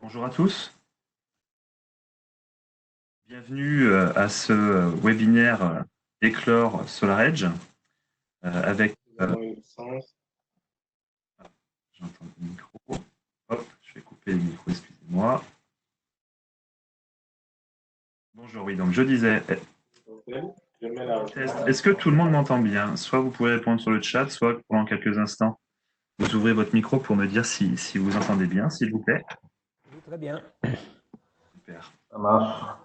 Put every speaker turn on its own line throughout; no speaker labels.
Bonjour à tous, bienvenue à ce webinaire Éclore SolarEdge avec, j'entends le micro, hop, je vais couper le micro, excusez-moi. Bonjour, oui, donc je disais, est-ce que tout le monde m'entend bien? Soit vous pouvez répondre sur le chat, soit pendant quelques instants, vous ouvrez votre micro pour me dire si vous entendez bien, s'il vous plaît.
Oui, très bien.
Super,
Ça marche.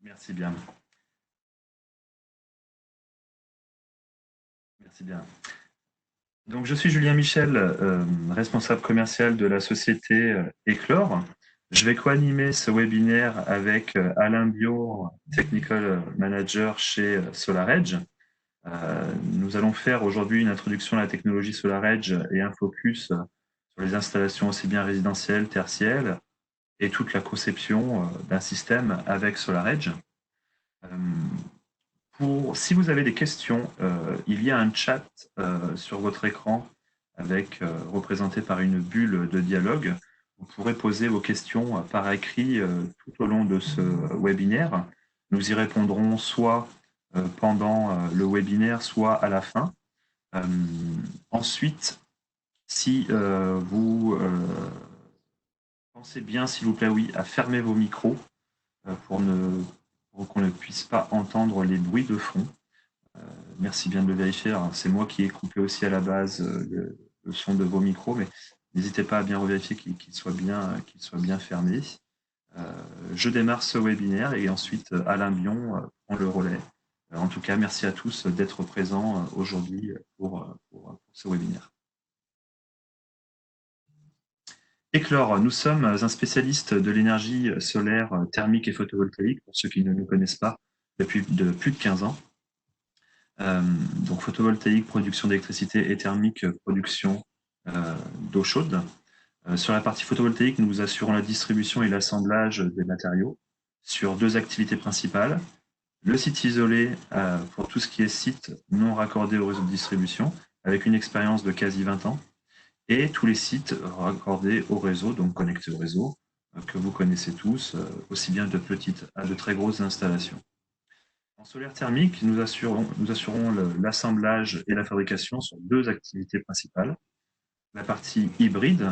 merci bien. Merci bien. Donc, je suis Julien Michel, responsable commercial de la société Éclore. Je vais co-animer ce webinaire avec Alain Biot, Technical Manager chez SolarEdge. Nous allons faire aujourd'hui une introduction à la technologie SolarEdge et un focus sur les installations aussi bien résidentielles, tertiaires et toute la conception d'un système avec SolarEdge. Si vous avez des questions, il y a un chat sur votre écran représenté par une bulle de dialogue. Vous pourrez poser vos questions par écrit tout au long de ce webinaire. Nous y répondrons soit pendant le webinaire, soit à la fin. Ensuite, si vous pensez bien, s'il vous plaît, oui, à fermer vos micros pour qu'on ne puisse pas entendre les bruits de fond. Merci bien de le vérifier. C'est moi qui ai coupé aussi à la base le son de vos micros, mais n'hésitez pas à bien revérifier qu'il soit bien fermé. Je démarre ce webinaire et ensuite Alain Bion prend le relais. En tout cas, merci à tous d'être présents aujourd'hui pour ce webinaire. Éclore, nous sommes un spécialiste de l'énergie solaire, thermique et photovoltaïque, pour ceux qui ne nous connaissent pas, depuis plus de 15 ans. Donc photovoltaïque, production d'électricité et thermique, production d'eau chaude. Sur la partie photovoltaïque, nous assurons la distribution et l'assemblage des matériaux sur deux activités principales. Le site isolé pour tout ce qui est site non raccordé au réseau de distribution, avec une expérience de quasi 20 ans, et tous les sites raccordés au réseau, donc connectés au réseau, que vous connaissez tous, aussi bien de petites à de très grosses installations. En solaire thermique, nous assurons l'assemblage et la fabrication sur deux activités principales. La partie hybride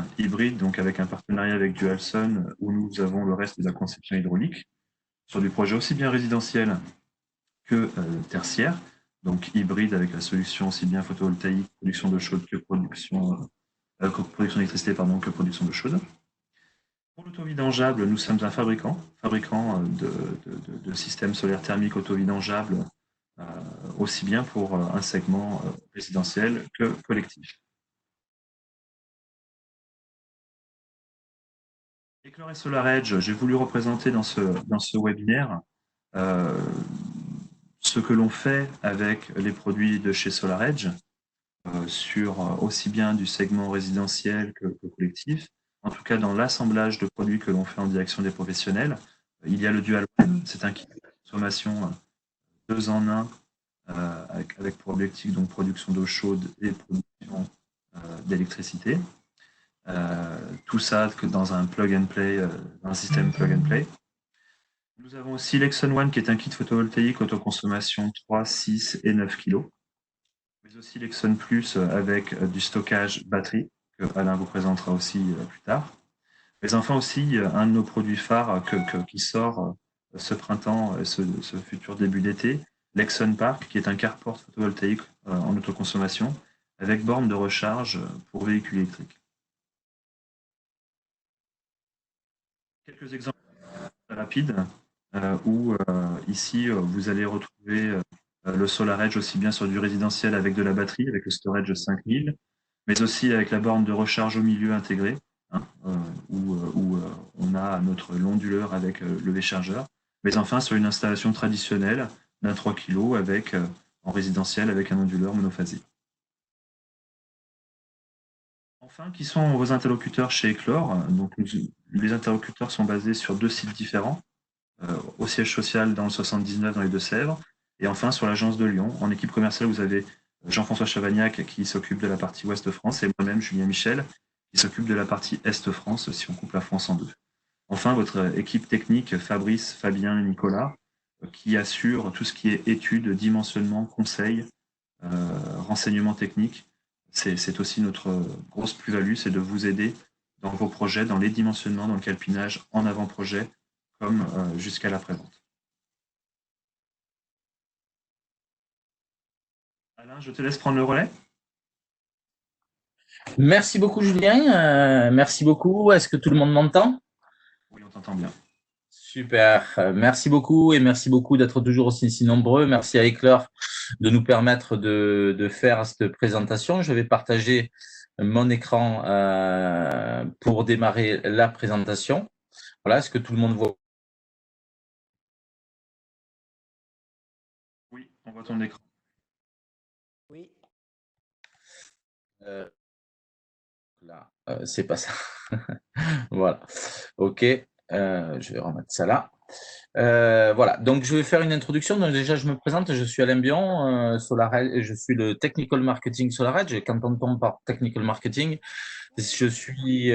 donc avec un partenariat avec Dualsun, où nous avons le reste de la conception hydraulique, sur du projet aussi bien résidentiel que tertiaire, donc hybride avec la solution aussi bien photovoltaïque, production d'eau chaude que production d'électricité, que production d'eau chaude. Pour l'auto-vidangeable, nous sommes un fabricant de systèmes solaires thermiques auto-vidangeables, aussi bien pour un segment résidentiel que collectif. Éclore et SolarEdge, j'ai voulu représenter dans ce webinaire ce que l'on fait avec les produits de chez SolarEdge, sur aussi bien du segment résidentiel que collectif. En tout cas, dans l'assemblage de produits que l'on fait en direction des professionnels, il y a le Dual One, c'est un kit de consommation 2 en 1, avec pour objectif donc production d'eau chaude et production d'électricité. Tout ça dans un plug and play, dans un système plug and play. Nous avons aussi l'Exxon One qui est un kit photovoltaïque autoconsommation 3, 6 et 9 kg. Mais aussi l'Exxon Plus avec du stockage batterie, que Alain vous présentera aussi plus tard. Mais enfin aussi un de nos produits phares qui sort ce printemps, ce futur début d'été, l'Exxon Park, qui est un carport photovoltaïque en autoconsommation, avec borne de recharge pour véhicules électriques. Quelques exemples rapides où ici vous allez retrouver le SolarEdge aussi bien sur du résidentiel avec de la batterie, avec le Storage 5000, mais aussi avec la borne de recharge au milieu intégrée, où on a notre l'onduleur avec levé chargeur, mais enfin sur une installation traditionnelle d'un 3 kg en résidentiel avec un onduleur monophasé. Enfin, qui sont vos interlocuteurs chez Éclore? Donc, les interlocuteurs sont basés sur 2 sites différents, au siège social dans le 79 dans les Deux-Sèvres, et enfin sur l'agence de Lyon. En équipe commerciale, vous avez Jean-François Chavagnac qui s'occupe de la partie ouest de France et moi-même, Julien Michel, qui s'occupe de la partie Est-France, si on coupe la France en deux. Enfin, votre équipe technique, Fabrice, Fabien et Nicolas, qui assure tout ce qui est études, dimensionnement, conseil, renseignement technique. C'est aussi notre grosse plus-value, c'est de vous aider dans vos projets, dans les dimensionnements, dans le calpinage, en avant-projet, comme jusqu'à l'après-vente. Alain, je te laisse prendre le relais.
Merci beaucoup, Julien. Merci beaucoup. Est-ce que tout le monde m'entend?
Oui, on t'entend bien.
Super. Merci beaucoup et merci beaucoup d'être toujours aussi si nombreux. Merci à Eclore de nous permettre de faire cette présentation. Je vais partager mon écran pour démarrer la présentation. Voilà, est-ce que tout le monde voit?
Oui, on voit ton écran.
Oui.
Là, c'est pas ça. Voilà. OK. Je vais remettre ça là. Voilà, donc je vais faire une introduction. Donc déjà, je me présente, je suis Alain Bion, SolarEdge, je suis le Technical Marketing SolarEdge. Quand on tombe par Technical Marketing, je suis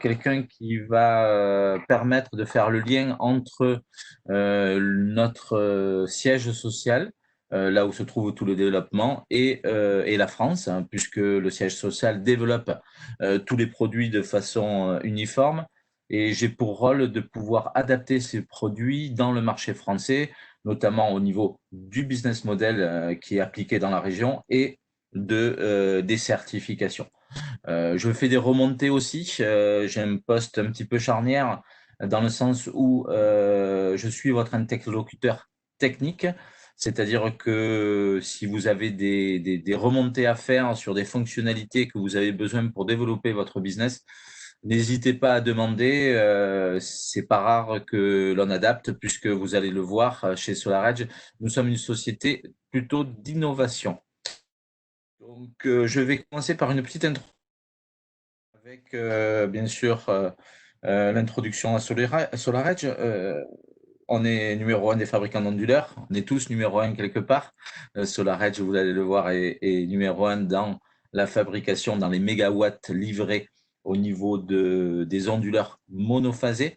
quelqu'un qui va permettre de faire le lien entre notre siège social, là où se trouve tout le développement, et la France, hein, puisque le siège social développe tous les produits de façon uniforme. Et j'ai pour rôle de pouvoir adapter ces produits dans le marché français, notamment au niveau du business model qui est appliqué dans la région et des certifications. Je fais des remontées aussi. J'ai un poste un petit peu charnière dans le sens où je suis votre interlocuteur technique. C'est-à-dire que si vous avez des remontées à faire sur des fonctionnalités que vous avez besoin pour développer votre business, n'hésitez pas à demander. C'est pas rare que l'on adapte puisque vous allez le voir chez SolarEdge. Nous sommes une société plutôt d'innovation. Donc, je vais commencer par une petite introduction avec bien sûr l'introduction à SolarEdge. On est numéro un des fabricants d'onduleurs. On est tous numéro un quelque part. SolarEdge, vous allez le voir, est numéro un dans la fabrication, dans les mégawatts livrés au niveau des onduleurs monophasés.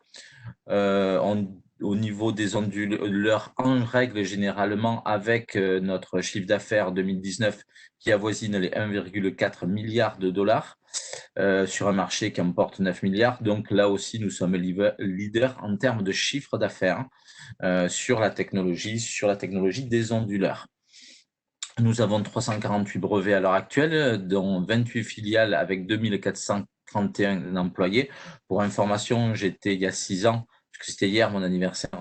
Au niveau des onduleurs, en règle généralement, avec notre chiffre d'affaires 2019 qui avoisine les 1,4 milliard de dollars sur un marché qui emporte 9 milliards. Donc là aussi, nous sommes leaders en termes de chiffre d'affaires sur la technologie des onduleurs. Nous avons 348 brevets à l'heure actuelle, dont 28 filiales avec 2431 employés. Pour information, j'étais il y a 6 ans, puisque c'était hier mon anniversaire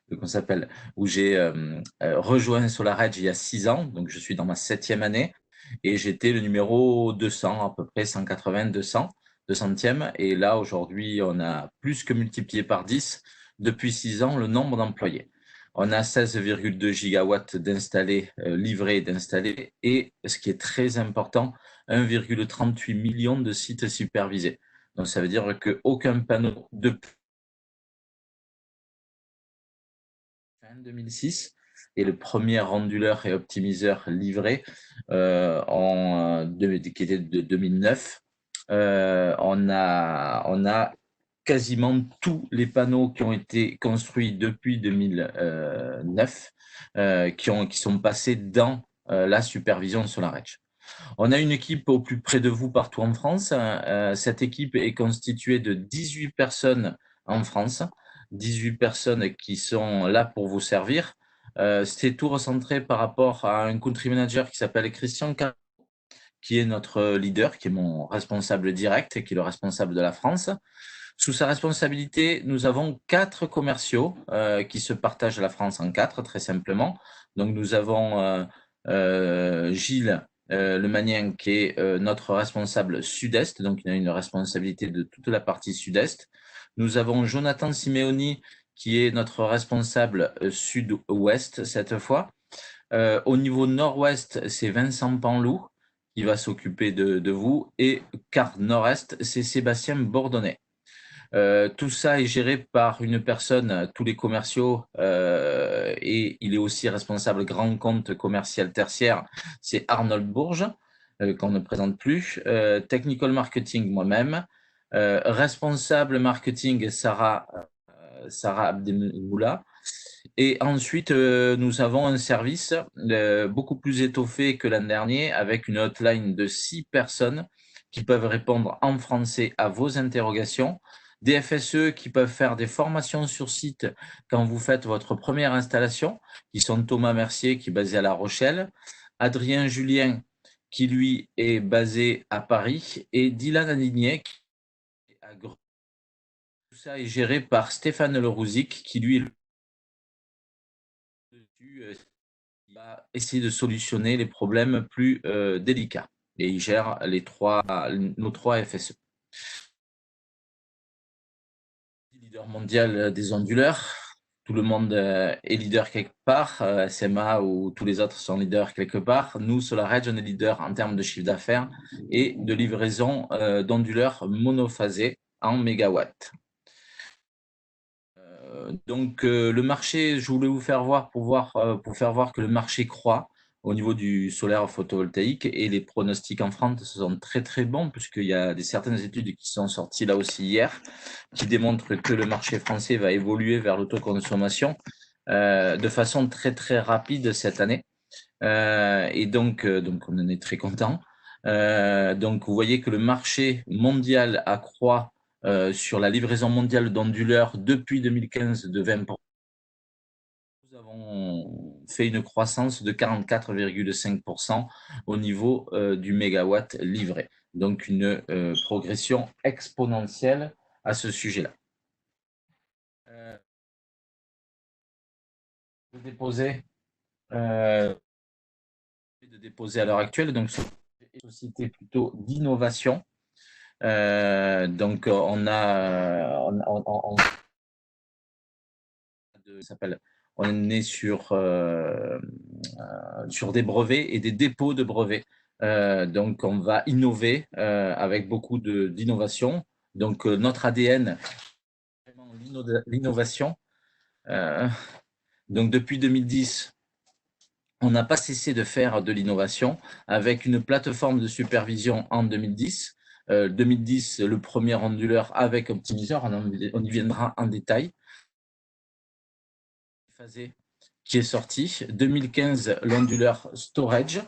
comment s'appelle, où j'ai rejoint SolarEdge il y a 6 ans, donc je suis dans ma 7e année, et j'étais le numéro 200, à peu près 180, 200, 200e, et là aujourd'hui on a plus que multiplié par 10 depuis 6 ans le nombre d'employés. On a 16,2 gigawatts d'installés, livrés d'installés, et ce qui est très important, 1,38 million de sites supervisés. Donc ça veut dire qu'aucun panneau depuis fin 2006 est le premier onduleur et optimiseur livré qui était de 2009. On a quasiment tous les panneaux qui ont été construits depuis 2009 qui sont passés dans la supervision SolarEdge. On a une équipe au plus près de vous partout en France. Cette équipe est constituée de 18 personnes en France, 18 personnes qui sont là pour vous servir. C'est tout recentré par rapport à un country manager qui s'appelle Christian Car, qui est notre leader, qui est mon responsable direct et qui est le responsable de la France. Sous sa responsabilité, nous avons 4 commerciaux qui se partagent la France en 4, très simplement. Donc, nous avons Gilles Le Magnien, qui est notre responsable sud-est, donc il a une responsabilité de toute la partie sud-est. Nous avons Jonathan Simeoni, qui est notre responsable sud-ouest cette fois. Au niveau nord-ouest, c'est Vincent Panlou qui va s'occuper de vous. Et quart nord-est, c'est Sébastien Bordonnet. Tout ça est géré par une personne, tous les commerciaux, et il est aussi responsable grand compte commercial tertiaire, c'est Arnold Bourges. qu'on ne présente plus. Technical marketing, moi-même. Responsable marketing, Sarah Abdelmoula. Et ensuite, nous avons un service beaucoup plus étoffé que l'an dernier, avec une hotline de 6 personnes qui peuvent répondre en français à vos interrogations, des FSE qui peuvent faire des formations sur site quand vous faites votre première installation, qui sont Thomas Mercier, qui est basé à La Rochelle, Adrien Julien, qui lui est basé à Paris, et Dylan Adigné, qui est à Grenoble. Tout ça est géré par Stéphane Lerouzic, qui lui va essayer de solutionner les problèmes plus délicats. Et il gère nos trois FSE. Leader mondial des onduleurs. Tout le monde est leader quelque part. SMA ou tous les autres sont leaders quelque part. Nous, SolarEdge, on est leader en termes de chiffre d'affaires et de livraison d'onduleurs monophasés en mégawatts. Donc le marché, je voulais vous faire voir pour faire voir que le marché croît au niveau du solaire photovoltaïque, et les pronostics en France sont très très bons, puisqu'il y a certaines études qui sont sorties là aussi hier qui démontrent que le marché français va évoluer vers l'autoconsommation de façon très très rapide cette année, et donc on en est très content. Donc vous voyez que le marché mondial accroît sur la livraison mondiale d'onduleurs depuis 2015 de 20%. Nous avons fait une croissance de 44,5% au niveau du mégawatt livré. Donc une progression exponentielle à ce sujet-là. De déposer à l'heure actuelle, donc c'est une société plutôt d'innovation. Donc on est sur des brevets et des dépôts de brevets. Donc on va innover avec beaucoup d'innovation. Donc notre ADN, vraiment l'innovation. Donc depuis 2010, on n'a pas cessé de faire de l'innovation avec une plateforme de supervision en 2010. 2010, le premier onduleur avec optimiseur, on y viendra en détail. Qui est sorti. 2015, l'onduleur storage.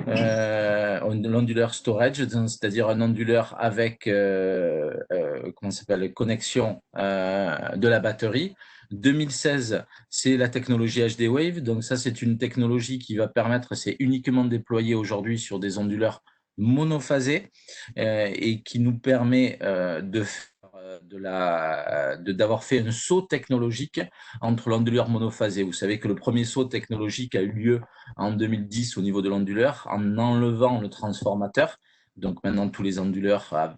L'onduleur storage, c'est-à-dire un onduleur avec comment s'appelle, connexion de la batterie. 2016, c'est la technologie HD Wave. Donc ça, c'est une technologie qui va permettre, c'est uniquement déployé aujourd'hui sur des onduleurs monophasés et qui nous permet d'avoir fait un saut technologique entre l'onduleur monophasé. Vous savez que le premier saut technologique a eu lieu en 2010 au niveau de l'onduleur en enlevant le transformateur. Donc maintenant, tous les onduleurs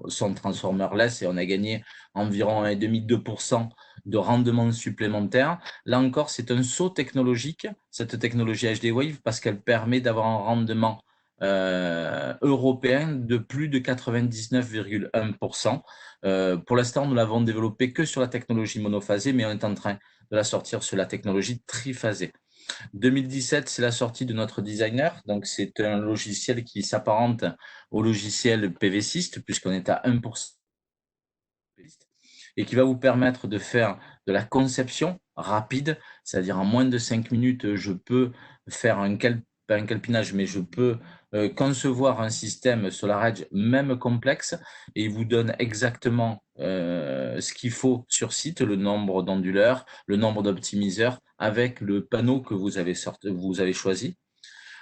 sont transformerless et on a gagné environ 1,5-2% de rendement supplémentaire. Là encore, c'est un saut technologique, cette technologie HD Wave, parce qu'elle permet d'avoir un rendement européen de plus de 99,1%. Pour l'instant, nous l'avons développé que sur la technologie monophasée, mais on est en train de la sortir sur la technologie triphasée. 2017, c'est la sortie de notre designer. Donc, c'est un logiciel qui s'apparente au logiciel PV-Syst, puisqu'on est à 1%, et qui va vous permettre de faire de la conception rapide, c'est-à-dire en moins de 5 minutes, je peux faire pas un calpinage, mais je peux concevoir un système SolarEdge même complexe, et il vous donne exactement ce qu'il faut sur site, le nombre d'onduleurs, le nombre d'optimiseurs, avec le panneau que vous avez choisi.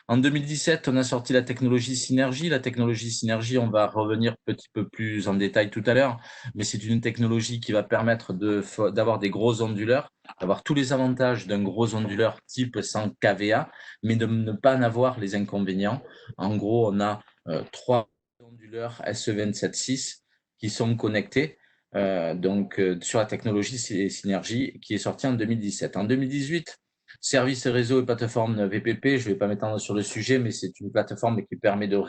En 2017, on a sorti la technologie Synergie. La technologie Synergie, on va revenir un petit peu plus en détail tout à l'heure, mais c'est une technologie qui va permettre d'avoir des gros onduleurs, d'avoir tous les avantages d'un gros onduleur type 100 kVA, mais de ne pas en avoir les inconvénients. En gros, on a 3 onduleurs SE276 qui sont connectés sur la technologie Synergie qui est sortie en 2017. En 2018, services réseau et plateforme VPP, je ne vais pas m'étendre sur le sujet, mais c'est une plateforme qui permet de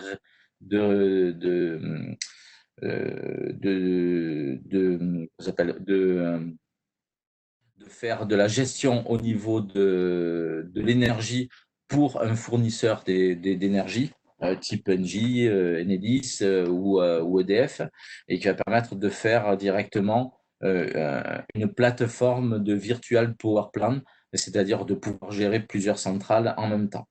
faire de la gestion au niveau de l'énergie pour un fournisseur d'énergie. type Engie, Enedis ou EDF, et qui va permettre de faire directement une plateforme de virtual power plant, c'est-à-dire de pouvoir gérer plusieurs centrales en même temps.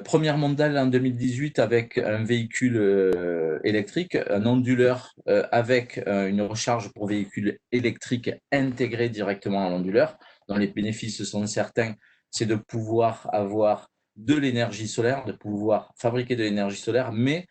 Première mondiale en 2018 avec un véhicule électrique, un onduleur avec une recharge pour véhicule électrique intégrée directement à l'onduleur, dont les bénéfices sont certains, c'est de pouvoir avoir de l'énergie solaire, de pouvoir fabriquer de l'énergie solaire, mais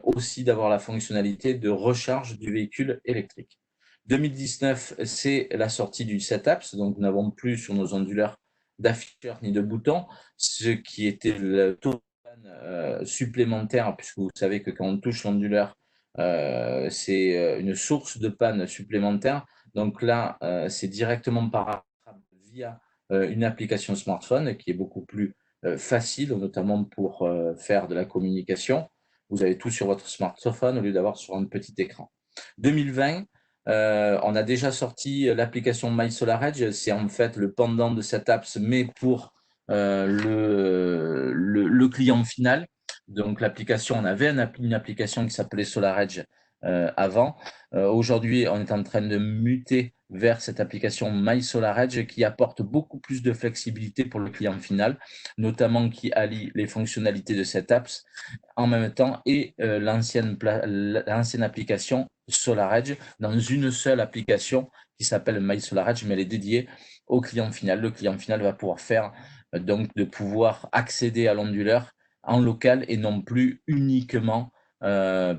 aussi d'avoir la fonctionnalité de recharge du véhicule électrique. 2019, c'est la sortie du Setups, donc nous n'avons plus sur nos onduleurs d'afficheurs ni de boutons, ce qui était le taux de panne supplémentaire, puisque vous savez que quand on touche l'onduleur, c'est une source de panne supplémentaire. Donc là, c'est directement paramétrable via une application smartphone qui est beaucoup plus facile, notamment pour faire de la communication. Vous avez tout sur votre smartphone au lieu d'avoir sur un petit écran. 2020, on a déjà sorti l'application MySolarEdge. C'est en fait le pendant de cette app, mais pour le client final. Donc l'application, on avait une application qui s'appelait SolarEdge avant. Aujourd'hui, on est en train de muter vers cette application MySolarEdge qui apporte beaucoup plus de flexibilité pour le client final, notamment qui allie les fonctionnalités de cette app en même temps et l'ancienne application SolarEdge dans une seule application qui s'appelle MySolarEdge, mais elle est dédiée au client final. Le client final va pouvoir faire donc de pouvoir accéder à l'onduleur en local et non plus uniquement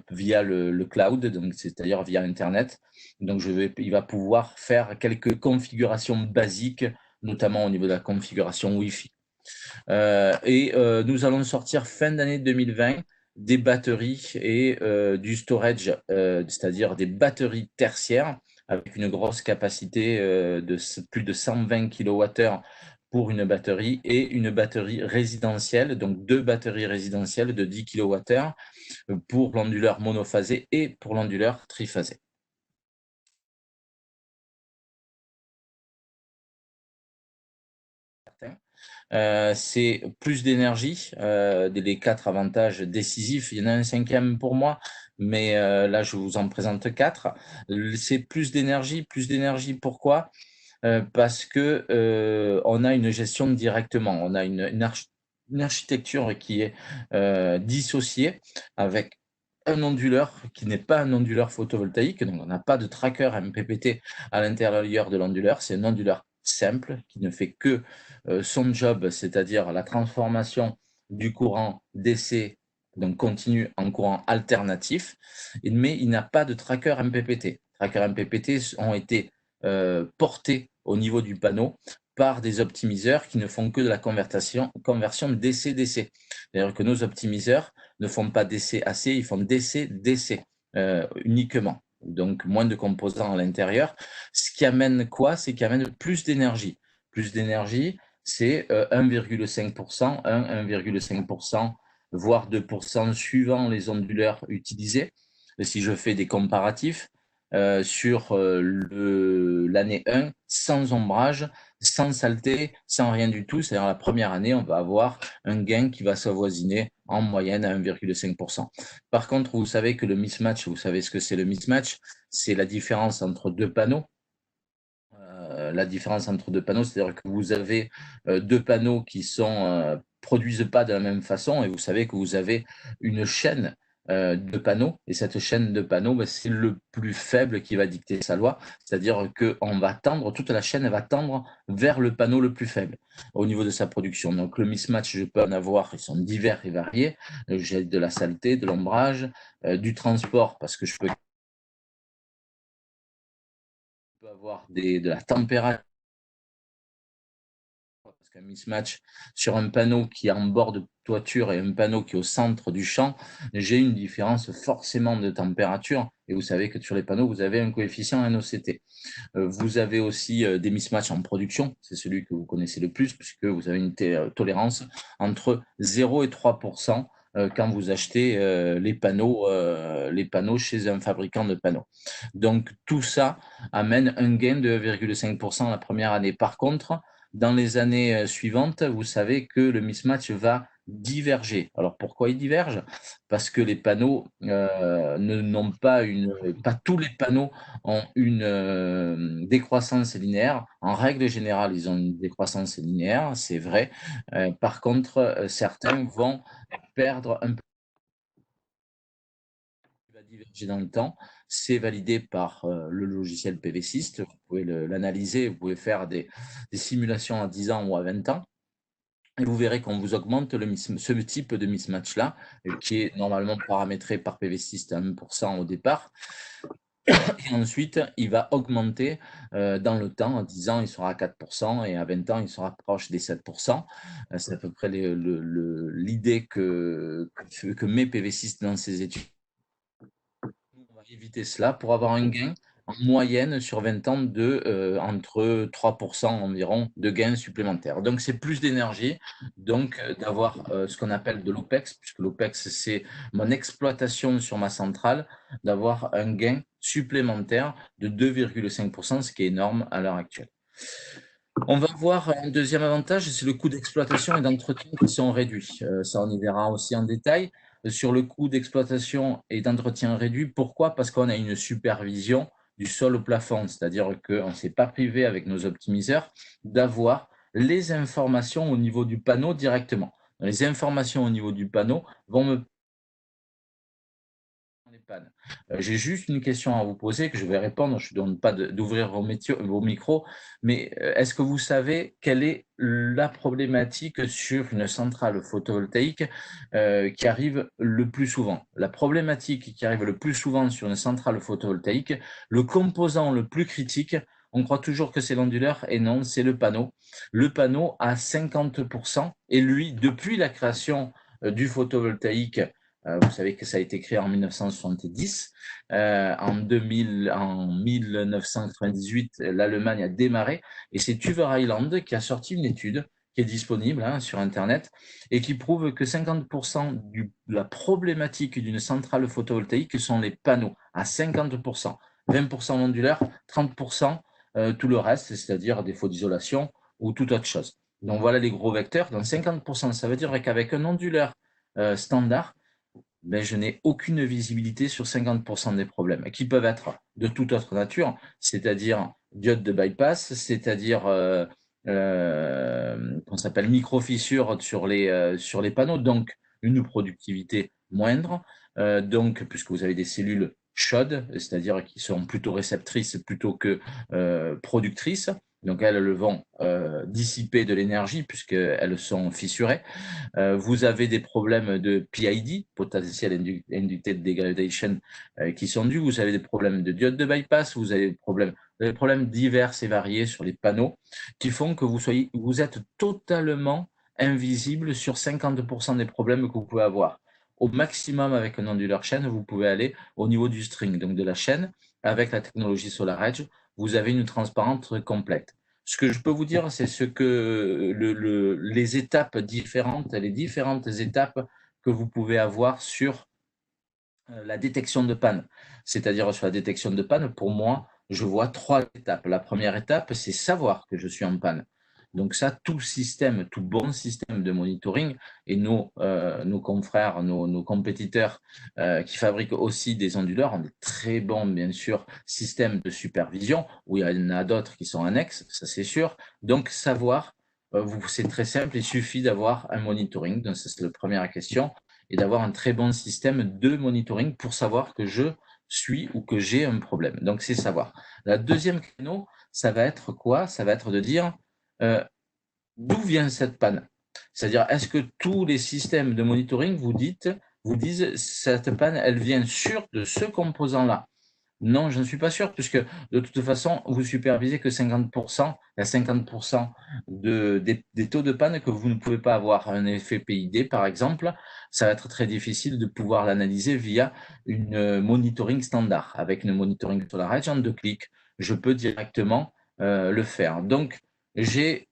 via le cloud, donc c'est-à-dire via Internet. Donc il va pouvoir faire quelques configurations basiques, notamment au niveau de la configuration Wi-Fi. Nous allons sortir fin d'année 2020 des batteries et du storage, c'est-à-dire des batteries tertiaires avec une grosse capacité de plus de 120 kWh pour une batterie et une batterie résidentielle, donc 2 batteries résidentielles de 10 kWh pour l'onduleur monophasé et pour l'onduleur triphasé. C'est plus d'énergie, les 4 avantages décisifs. Il y en a un 5e pour moi, mais là, je vous en présente 4. C'est plus d'énergie. Plus d'énergie, pourquoi? Parce que on a une gestion directement. On a une architecture qui est dissociée avec un onduleur qui n'est pas un onduleur photovoltaïque. Donc, on n'a pas de tracker MPPT à l'intérieur de l'onduleur. C'est un onduleur simple qui ne fait que son job, c'est-à-dire la transformation du courant DC, donc continu, en courant alternatif, mais il n'a pas de tracker MPPT. Tracker MPPT ont été portés au niveau du panneau par des optimiseurs qui ne font que de la conversion DC-DC. C'est-à-dire que nos optimiseurs ne font pas DC-AC, ils font DC-DC uniquement. Donc, moins de composants à l'intérieur. Ce qui amène quoi? C'est qui amène plus d'énergie. Plus d'énergie, c'est 1,5%, 1,5%, voire 2% suivant les onduleurs utilisés. Et si je fais des comparatifs, sur l'année 1, sans ombrage, sans saleté, sans rien du tout, c'est-à-dire la première année, on va avoir un gain qui va s'avoisiner en moyenne à 1,5%. Par contre, vous savez que le mismatch, vous savez ce que c'est le mismatch? C'est la différence entre deux panneaux. La différence entre deux panneaux, c'est-à-dire que vous avez deux panneaux qui produisent pas de la même façon, et vous savez que vous avez une chaîne de panneaux, et cette chaîne de panneaux, c'est le plus faible qui va dicter sa loi, c'est-à-dire que toute la chaîne va tendre vers le panneau le plus faible au niveau de sa production. Donc le mismatch, je peux en avoir, ils sont divers et variés. J'ai de la saleté, de l'ombrage, du transport, parce que je peux avoir de la température, parce qu'un mismatch sur un panneau qui est en bord de toiture et un panneau qui est au centre du champ, j'ai une différence forcément de température. Et vous savez que sur les panneaux, vous avez un coefficient NOCT. Vous avez aussi des mismatchs en production, c'est celui que vous connaissez le plus, puisque vous avez une tolérance entre 0 et 3% quand vous achetez les panneaux chez un fabricant de panneaux. Donc tout ça amène un gain de 1,5% la première année. Par contre, dans les années suivantes, vous savez que le mismatch va diverger. Alors pourquoi ils divergent? Parce que les panneaux n'ont pas pas tous les panneaux ont une décroissance linéaire. En règle générale, ils ont une décroissance linéaire, c'est vrai. Par contre, certains vont perdre un peu, qui va diverger dans le temps. C'est validé par le logiciel PVSys. Vous pouvez l'analyser, vous pouvez faire des simulations à 10 ans ou à 20 ans. Et vous verrez qu'on vous augmente ce type de mismatch-là, qui est normalement paramétré par PVSys à 1% au départ. Et ensuite, il va augmenter dans le temps. En 10 ans, il sera à 4% et à 20 ans, il sera proche des 7%. C'est à peu près l'idée que met PVSys dans ses études. On va éviter cela pour avoir un gain en moyenne sur 20 ans de entre 3% environ de gains supplémentaires. Donc, c'est plus d'énergie, donc d'avoir ce qu'on appelle de l'OPEX, puisque l'OPEX, c'est mon exploitation sur ma centrale, d'avoir un gain supplémentaire de 2,5%, ce qui est énorme à l'heure actuelle. On va voir un deuxième avantage, c'est le coût d'exploitation et d'entretien qui sont réduits. Ça, on y verra aussi en détail. Sur le coût d'exploitation et d'entretien réduit, pourquoi? Parce qu'on a une supervision du sol au plafond, c'est-à-dire qu'on ne s'est pas privé avec nos optimiseurs d'avoir les informations au niveau du panneau directement. Les informations au niveau du panneau vont me les pannes. J'ai juste une question à vous poser que je vais répondre. Je ne demande pas d'ouvrir vos micros, mais est-ce que vous savez quelle est la problématique sur une centrale photovoltaïque qui arrive le plus souvent? La problématique qui arrive le plus souvent sur une centrale photovoltaïque, le composant le plus critique, on croit toujours que c'est l'onduleur et non, c'est le panneau. Le panneau à 50% et lui, depuis la création du photovoltaïque, vous savez que ça a été créé en 1970. En 1998, l'Allemagne a démarré et c'est Tuver Island qui a sorti une étude qui est disponible sur Internet et qui prouve que 50% de la problématique d'une centrale photovoltaïque sont les panneaux, à 50%. 20% l'onduleur, 30% tout le reste, c'est-à-dire défaut d'isolation ou toute autre chose. Donc voilà les gros vecteurs. Dans 50%, ça veut dire qu'avec un onduleur standard, ben, je n'ai aucune visibilité sur 50% des problèmes, qui peuvent être de toute autre nature, c'est-à-dire diode de bypass, c'est-à-dire qu'on s'appelle micro-fissure sur les panneaux, donc une productivité moindre, donc puisque vous avez des cellules chaudes, c'est-à-dire qui sont plutôt réceptrices plutôt que productrices, donc elles vont dissiper de l'énergie puisqu'elles sont fissurées. Vous avez des problèmes de PID, Potential Inducted Degradation, qui sont dus. Vous avez des problèmes de diode de bypass. Vous avez des problèmes divers et variés sur les panneaux qui font que vous êtes totalement invisible sur 50% des problèmes que vous pouvez avoir. Au maximum, avec un onduleur chaîne, vous pouvez aller au niveau du string, donc de la chaîne. Avec la technologie SolarEdge, vous avez une transparence complète. Ce que je peux vous dire, c'est ce que les étapes différentes, les différentes étapes que vous pouvez avoir sur la détection de panne. C'est-à-dire sur la détection de panne, pour moi, je vois 3 étapes. La première étape, c'est savoir que je suis en panne. Donc ça, tout bon système de monitoring, et nos confrères, nos compétiteurs qui fabriquent aussi des onduleurs ont des très bons, bien sûr, systèmes de supervision, où il y en a d'autres qui sont annexes, ça c'est sûr. Donc savoir, c'est très simple, il suffit d'avoir un monitoring, donc ça c'est la première question, et d'avoir un très bon système de monitoring pour savoir que je suis ou que j'ai un problème. Donc c'est savoir. La deuxième créneau, ça va être quoi? Ça va être de dire d'où vient cette panne? C'est-à-dire, est-ce que tous les systèmes de monitoring vous disent cette panne, elle vient sur de ce composant-là? Non, je ne suis pas sûr, puisque de toute façon, vous supervisez que 50%, il y a 50% des taux de panne que vous ne pouvez pas avoir. Un effet PID, par exemple, ça va être très difficile de pouvoir l'analyser via une monitoring standard. Avec une monitoring SolarEdge, en 2 clics, je peux directement le faire. Donc, avec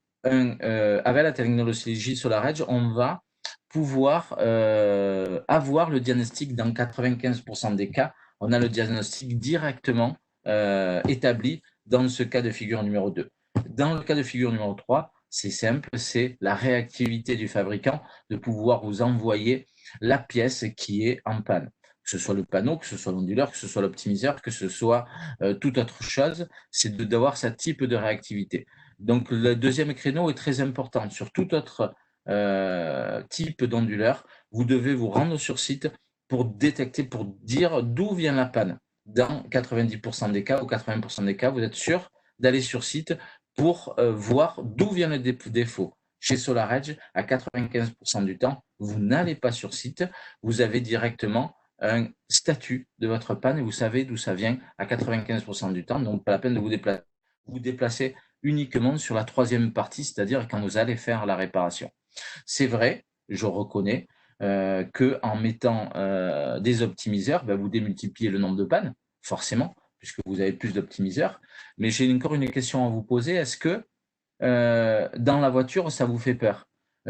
la technologie SolarEdge, on va pouvoir avoir le diagnostic dans 95% des cas. On a le diagnostic directement établi dans ce cas de figure numéro 2. Dans le cas de figure numéro 3, c'est simple, c'est la réactivité du fabricant de pouvoir vous envoyer la pièce qui est en panne. Que ce soit le panneau, que ce soit l'onduleur, que ce soit l'optimiseur, que ce soit toute autre chose, c'est d'avoir ce type de réactivité. Donc le deuxième créneau est très important. Sur tout autre type d'onduleur, vous devez vous rendre sur site pour détecter, pour dire d'où vient la panne. Dans 90% des cas ou 80% des cas, vous êtes sûr d'aller sur site pour voir d'où vient le défaut. Chez SolarEdge, à 95% du temps, vous n'allez pas sur site, vous avez directement un statut de votre panne et vous savez d'où ça vient à 95% du temps, donc pas la peine de vous déplacer. Vous déplacez uniquement sur la troisième partie, c'est-à-dire quand vous allez faire la réparation. C'est vrai, je reconnais, qu'en mettant des optimiseurs, vous démultipliez le nombre de pannes, forcément, puisque vous avez plus d'optimiseurs. Mais j'ai encore une question à vous poser. Est-ce que dans la voiture, ça vous fait peur?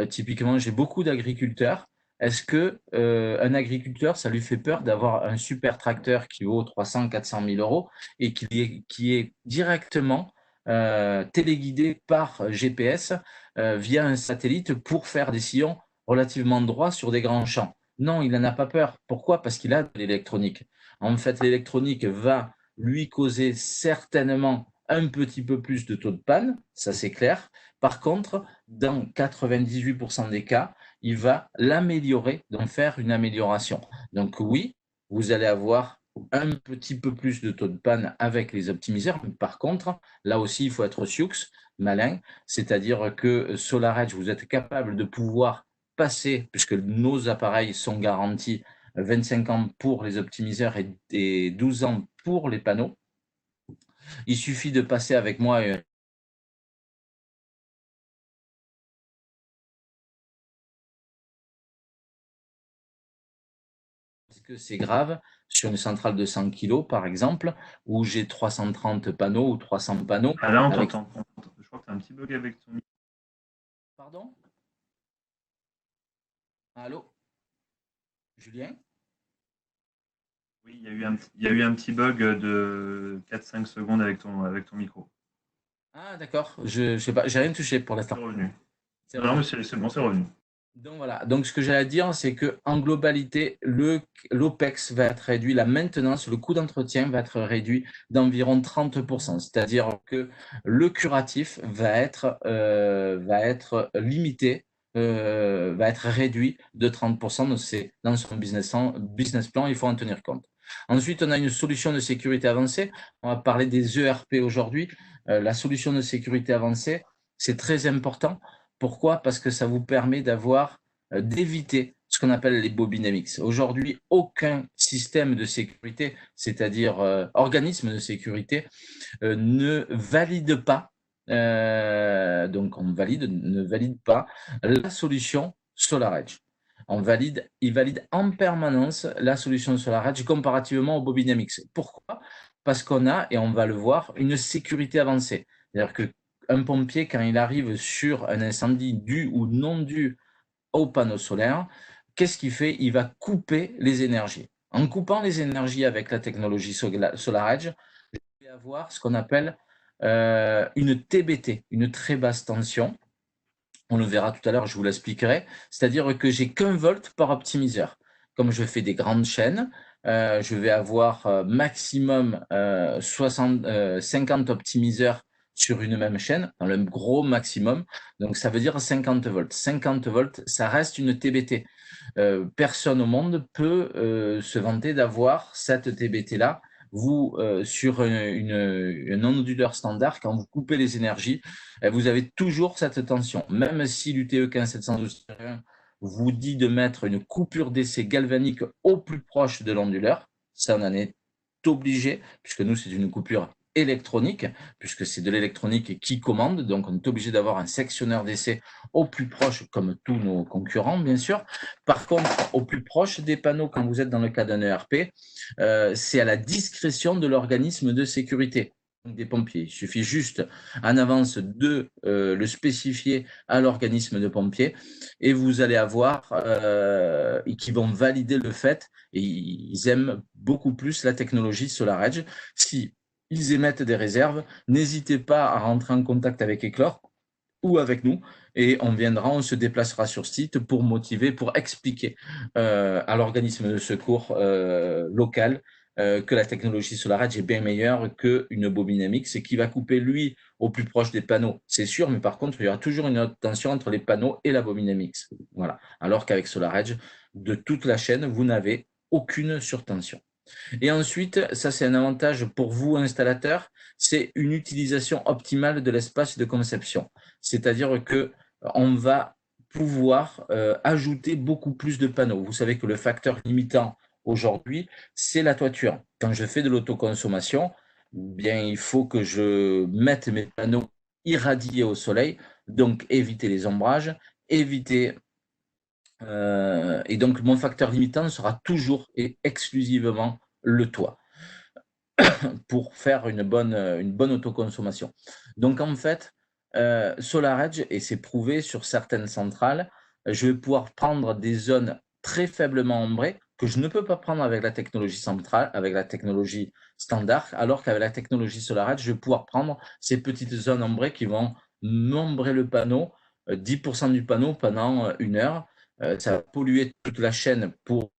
Typiquement, j'ai beaucoup d'agriculteurs. Est-ce que un agriculteur, ça lui fait peur d'avoir un super tracteur qui vaut 300 400 000 euros et qui est directement téléguidé par GPS via un satellite pour faire des sillons relativement droits sur des grands champs? Non, il n'en a pas peur. Pourquoi? Parce qu'il a de l'électronique. En fait, l'électronique va lui causer certainement un petit peu plus de taux de panne, ça c'est clair. Par contre, dans 98% des cas, il va l'améliorer, donc faire une amélioration. Donc oui, vous allez avoir un petit peu plus de taux de panne avec les optimiseurs. Mais par contre, là aussi, il faut être sioux, malin, c'est-à-dire que SolarEdge, vous êtes capable de pouvoir passer, puisque nos appareils sont garantis 25 ans pour les optimiseurs et 12 ans pour les panneaux. Il suffit de passer avec moi est-ce que c'est grave sur une centrale de 100 kg, par exemple, où j'ai 330 panneaux ou 300 panneaux.
Ah là, on
avec...
t'entend. Je crois que tu as un petit bug avec ton micro.
Pardon? Allô? Julien?
Oui, il y a eu un petit bug de 4-5 secondes avec ton micro.
Ah, d'accord. Je sais pas, j'ai rien touché pour
C'est
l'instant.
revenu.
C'est
Non,
revenu.
mais c'est bon, c'est revenu.
Donc voilà. Donc ce que j'allais dire, c'est que en globalité, l'OPEX va être réduit, la maintenance, le coût d'entretien va être réduit d'environ 30%. C'est-à-dire que le curatif va être limité, va être réduit de 30%. Donc c'est dans son business plan, il faut en tenir compte. Ensuite, on a une solution de sécurité avancée. On va parler des ERP aujourd'hui. La solution de sécurité avancée, c'est très important. Pourquoi? Parce que ça vous permet d'éviter ce qu'on appelle les bobinamics. Aujourd'hui, aucun système de sécurité, c'est-à-dire organisme de sécurité, ne valide pas, donc ne valide pas la solution SolarEdge. Il valide en permanence la solution SolarEdge comparativement au bobinamics. Pourquoi? Parce qu'on a, et on va le voir, une sécurité avancée. C'est-à-dire qu'un pompier, quand il arrive sur un incendie dû ou non dû au panneau solaire, qu'est-ce qu'il fait? Il va couper les énergies. En coupant les énergies avec la technologie SolarEdge, je vais avoir ce qu'on appelle une TBT, une très basse tension. On le verra tout à l'heure, je vous l'expliquerai. C'est-à-dire que j'ai qu'un volt par optimiseur. Comme je fais des grandes chaînes, je vais avoir maximum 50 optimiseurs sur une même chaîne, dans le gros maximum. Donc ça veut dire 50 volts. 50 volts, ça reste une TBT. Personne au monde peut se vanter d'avoir cette TBT-là. Vous, sur un onduleur standard, quand vous coupez les énergies, vous avez toujours cette tension. Même si l'UTE 15712 vous dit de mettre une coupure d'essai galvanique au plus proche de l'onduleur, ça on en est obligé, puisque nous c'est une coupure électronique, puisque c'est de l'électronique qui commande, donc on est obligé d'avoir un sectionneur d'essai au plus proche, comme tous nos concurrents bien sûr. Par contre, au plus proche des panneaux, quand vous êtes dans le cas d'un ERP, c'est à la discrétion de l'organisme de sécurité des pompiers. Il suffit juste en avance de le spécifier à l'organisme de pompiers et vous allez avoir qui vont valider le fait, et ils aiment beaucoup plus la technologie SolarEdge. Si ils émettent des réserves, n'hésitez pas à rentrer en contact avec Eclore. ou avec nous, et on se déplacera sur site pour motiver, pour expliquer à l'organisme de secours local que la technologie SolarEdge est bien meilleure qu'une bobine MX et qui va couper, lui, au plus proche des panneaux, c'est sûr, mais par contre, il y aura toujours une haute tension entre les panneaux et la bobine MX. Voilà. Alors qu'avec SolarEdge, de toute la chaîne, vous n'avez aucune surtension. Et ensuite, ça c'est un avantage pour vous, installateurs, c'est une utilisation optimale de l'espace de conception. C'est-à-dire que on va pouvoir ajouter beaucoup plus de panneaux. Vous savez que le facteur limitant aujourd'hui, c'est la toiture. Quand je fais de l'autoconsommation, bien il faut que je mette mes panneaux irradiés au soleil, donc éviter les ombrages, éviter et donc, mon facteur limitant sera toujours et exclusivement le toit pour faire une bonne autoconsommation. Donc, en fait, SolarEdge, et c'est prouvé sur certaines centrales, je vais pouvoir prendre des zones très faiblement ombrées que je ne peux pas prendre avec la technologie centrale, avec la technologie standard, alors qu'avec la technologie SolarEdge, je vais pouvoir prendre ces petites zones ombrées qui vont m'ombrer le panneau, 10% du panneau pendant 1 heure. Ça va polluer toute la chaîne pour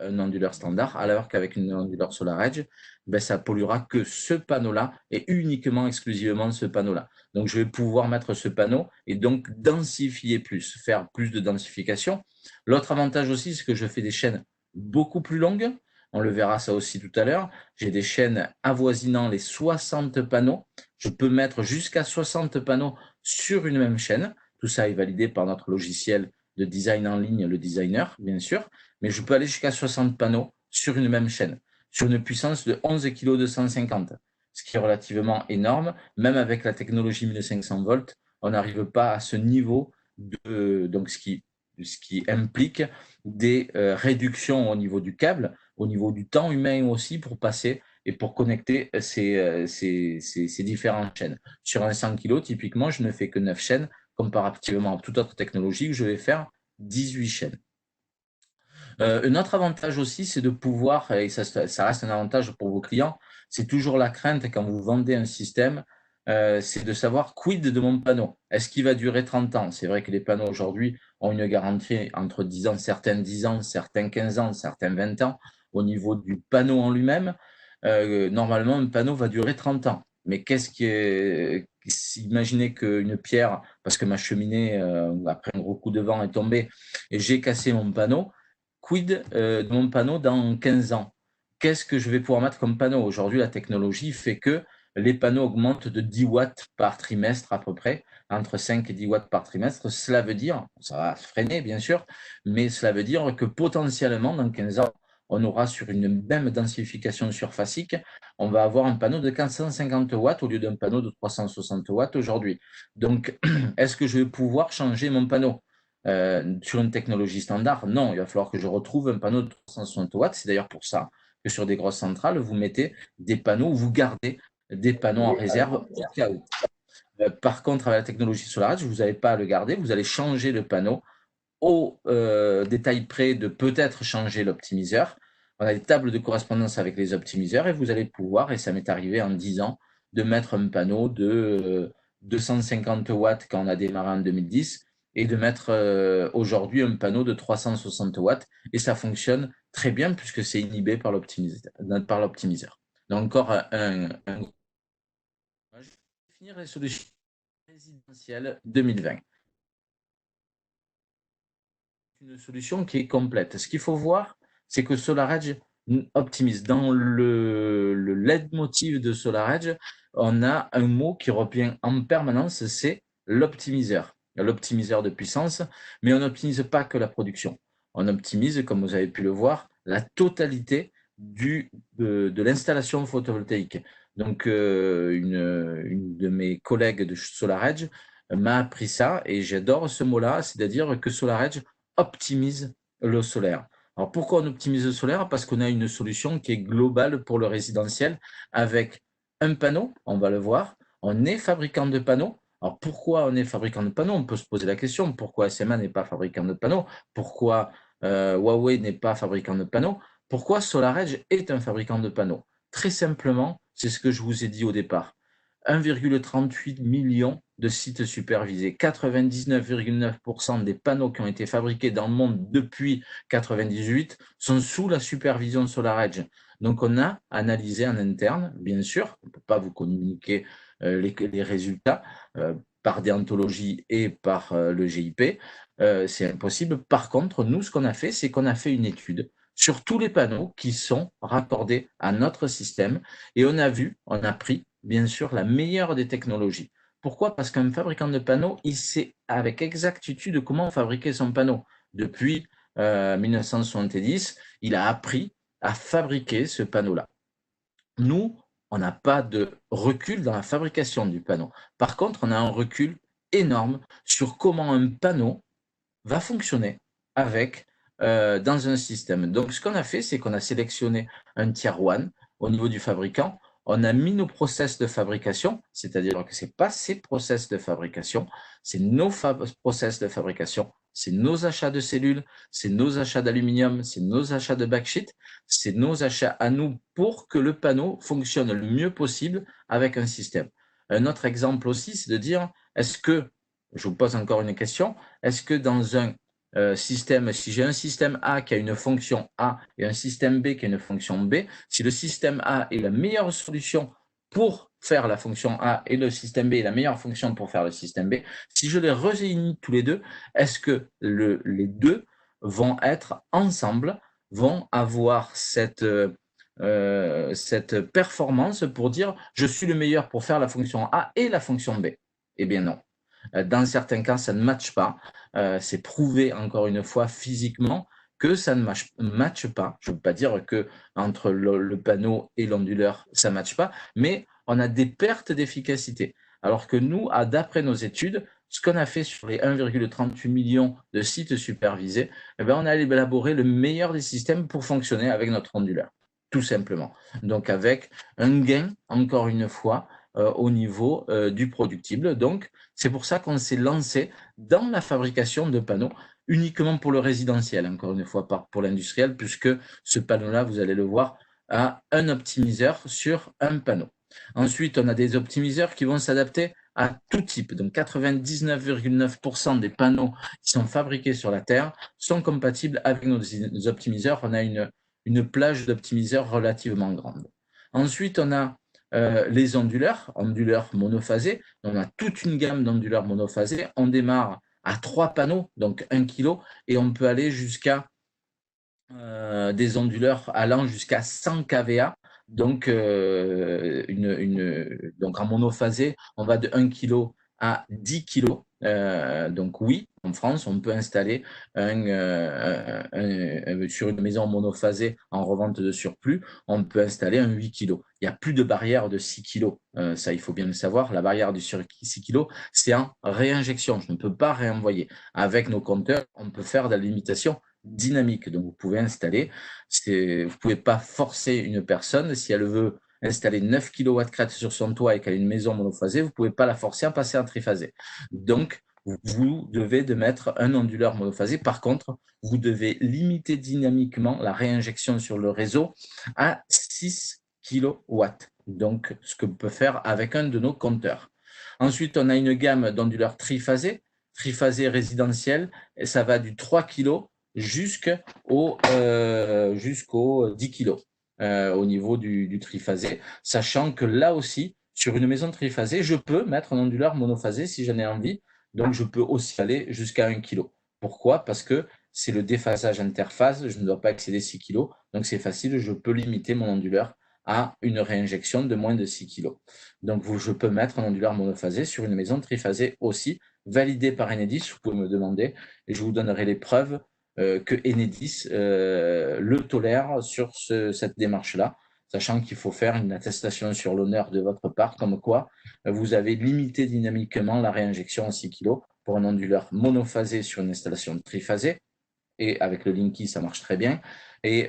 un onduleur standard, alors qu'avec une onduleur SolarEdge, ben, ça polluera que ce panneau-là et uniquement, exclusivement ce panneau-là. Donc, je vais pouvoir mettre ce panneau et donc densifier plus, faire plus de densification. L'autre avantage aussi, c'est que je fais des chaînes beaucoup plus longues. On le verra ça aussi tout à l'heure. J'ai des chaînes avoisinant les 60 panneaux. Je peux mettre jusqu'à 60 panneaux sur une même chaîne. Tout ça est validé par notre logiciel de design en ligne, le designer, bien sûr. Mais je peux aller jusqu'à 60 panneaux sur une même chaîne, sur une puissance de 11 kg 250, ce qui est relativement énorme. Même avec la technologie 1500 volts, on n'arrive pas à ce niveau, donc ce qui implique des réductions au niveau du câble, au niveau du temps humain aussi pour passer et pour connecter ces différentes chaînes. Sur un 100 kg, typiquement, je ne fais que 9 chaînes, comparativement à toute autre technologie où je vais faire 18 chaînes. Un autre avantage aussi, c'est de pouvoir, et ça reste un avantage pour vos clients, c'est toujours la crainte quand vous vendez un système, c'est de savoir quid de mon panneau. Est-ce qu'il va durer 30 ans? C'est vrai que les panneaux aujourd'hui ont une garantie entre 10 ans, certains 10 ans, certains 15 ans, certains 20 ans. Au niveau du panneau en lui-même, normalement, un panneau va durer 30 ans. Mais qu'est-ce qui est. Imaginez qu'une pierre, parce que ma cheminée, après un gros coup de vent, est tombée et j'ai cassé mon panneau. Quid de mon panneau dans 15 ans? Qu'est-ce que je vais pouvoir mettre comme panneau? Aujourd'hui, la technologie fait que les panneaux augmentent de 10 watts par trimestre à peu près, entre 5 et 10 watts par trimestre. Cela veut dire, ça va se freiner bien sûr, mais cela veut dire que potentiellement dans 15 ans, on aura sur une même densification surfacique, on va avoir un panneau de 450 watts au lieu d'un panneau de 360 watts aujourd'hui. Donc, est-ce que je vais pouvoir changer mon panneau? Sur une technologie standard, non, il va falloir que je retrouve un panneau de 360 watts. C'est d'ailleurs pour ça que sur des grosses centrales, vous mettez des panneaux où vous gardez des panneaux en réserve au cas où. Par contre, avec la technologie SolarEdge, vous n'allez pas à le garder, vous allez changer le panneau au détail près de peut-être changer l'optimiseur. On a des tables de correspondance avec les optimiseurs et vous allez pouvoir, et ça m'est arrivé en 10 ans, de mettre un panneau de 250 watts quand on a démarré en 2010 et de mettre aujourd'hui un panneau de 360 watts et ça fonctionne très bien puisque c'est inhibé par l'optimiseur. Donc encore je vais finir les solutions résidentielles 2020. Une solution qui est complète. Ce qu'il faut voir, c'est que SolarEdge optimise. Dans le leitmotiv de SolarEdge, on a un mot qui revient en permanence, c'est l'optimiseur. L'optimiseur de puissance, mais on n'optimise pas que la production. On optimise, comme vous avez pu le voir, la totalité de l'installation photovoltaïque. Donc, une de mes collègues de SolarEdge m'a appris ça et j'adore ce mot-là, c'est-à-dire que SolarEdge optimise le solaire. Alors pourquoi on optimise le solaire? Parce qu'on a une solution qui est globale pour le résidentiel avec un panneau, on va le voir, on est fabricant de panneaux. Alors pourquoi on est fabricant de panneaux? On peut se poser la question, pourquoi SMA n'est pas fabricant de panneaux? Pourquoi Huawei n'est pas fabricant de panneaux? Pourquoi SolarEdge est un fabricant de panneaux? Très simplement, c'est ce que je vous ai dit au départ. 1,38 million de sites supervisés. 99,9% des panneaux qui ont été fabriqués dans le monde depuis 1998 sont sous la supervision SolarEdge. Donc, on a analysé en interne, bien sûr, on ne peut pas vous communiquer les résultats par déontologie et par le GIP, c'est impossible. Par contre, nous, ce qu'on a fait, c'est qu'on a fait une étude sur tous les panneaux qui sont raccordés à notre système et on a pris, bien sûr, la meilleure des technologies. Pourquoi? Parce qu'un fabricant de panneaux, il sait avec exactitude comment fabriquer son panneau. Depuis 1970, il a appris à fabriquer ce panneau-là. Nous, on n'a pas de recul dans la fabrication du panneau. Par contre, on a un recul énorme sur comment un panneau va fonctionner dans un système. Donc, ce qu'on a fait, c'est qu'on a sélectionné un tier 1 au niveau du fabricant. On a mis nos process de fabrication, c'est-à-dire que ce n'est pas ses process de fabrication, c'est nos process de fabrication, c'est nos achats de cellules, c'est nos achats d'aluminium, c'est nos achats de backsheet, c'est nos achats à nous pour que le panneau fonctionne le mieux possible avec un système. Un autre exemple aussi, c'est de dire, est-ce que, je vous pose encore une question, est-ce que dans un système, si j'ai un système A qui a une fonction A et un système B qui a une fonction B, si le système A est la meilleure solution pour faire la fonction A et le système B est la meilleure fonction pour faire le système B, si je les réunis tous les deux, est-ce que les deux vont être ensemble, vont avoir cette performance pour dire je suis le meilleur pour faire la fonction A et la fonction B? Eh bien non. Dans certains cas, ça ne matche pas. C'est prouvé encore une fois physiquement que ça ne matche pas. Je ne veux pas dire que entre le panneau et l'onduleur, ça ne matche pas, mais on a des pertes d'efficacité. Alors que nous, d'après nos études, ce qu'on a fait sur les 1,38 millions de sites supervisés, eh bien, on a élaboré le meilleur des systèmes pour fonctionner avec notre onduleur, tout simplement. Donc avec un gain, encore une fois, au niveau du productible. Donc, c'est pour ça qu'on s'est lancé dans la fabrication de panneaux uniquement pour le résidentiel, encore une fois, pas pour l'industriel, puisque ce panneau-là, vous allez le voir, a un optimiseur sur un panneau. Ensuite, on a des optimiseurs qui vont s'adapter à tout type. Donc, 99,9% des panneaux qui sont fabriqués sur la Terre sont compatibles avec nos optimiseurs. On a une plage d'optimiseurs relativement grande. Ensuite, on a les onduleurs monophasés. On a toute une gamme d'onduleurs monophasés. On démarre à 3 panneaux, donc 1 kg, et on peut aller jusqu'à des onduleurs allant jusqu'à 100 kVA. Donc, donc en monophasé, on va de 1 kg à 10 kg. Donc oui, en France, on peut installer sur une maison monophasée en revente de surplus, on peut installer un 8 kg. Il n'y a plus de barrière de 6 kg. Ça, il faut bien le savoir. La barrière du sur 6 kg, c'est en réinjection. Je ne peux pas réenvoyer. Avec nos compteurs, on peut faire de la limitation dynamique. Donc, vous pouvez installer. Vous ne pouvez pas forcer une personne. Si elle veut installer 9 kW crête sur son toit et qu'elle a une maison monophasée, vous ne pouvez pas la forcer à passer en triphasé. Donc, vous devez de mettre un onduleur monophasé. Par contre, vous devez limiter dynamiquement la réinjection sur le réseau à 6 kW. Donc, ce que vous pouvez faire avec un de nos compteurs. Ensuite, on a une gamme d'onduleurs triphasés résidentiels, et ça va du 3 kg jusqu'au 10 kg au niveau du triphasé, sachant que là aussi, sur une maison triphasée, je peux mettre un onduleur monophasé si j'en ai envie, donc je peux aussi aller jusqu'à 1 kg. Pourquoi? Parce que c'est le déphasage interphase, je ne dois pas excéder 6 kg, donc c'est facile, je peux limiter mon onduleur à une réinjection de moins de 6 kg. Donc je peux mettre un onduleur monophasé sur une maison triphasée aussi, validé par Enedis, vous pouvez me demander, et je vous donnerai les preuves que Enedis le tolère sur cette démarche-là, sachant qu'il faut faire une attestation sur l'honneur de votre part, comme quoi vous avez limité dynamiquement la réinjection à 6 kg pour un onduleur monophasé sur une installation triphasée, et avec le Linky, ça marche très bien, et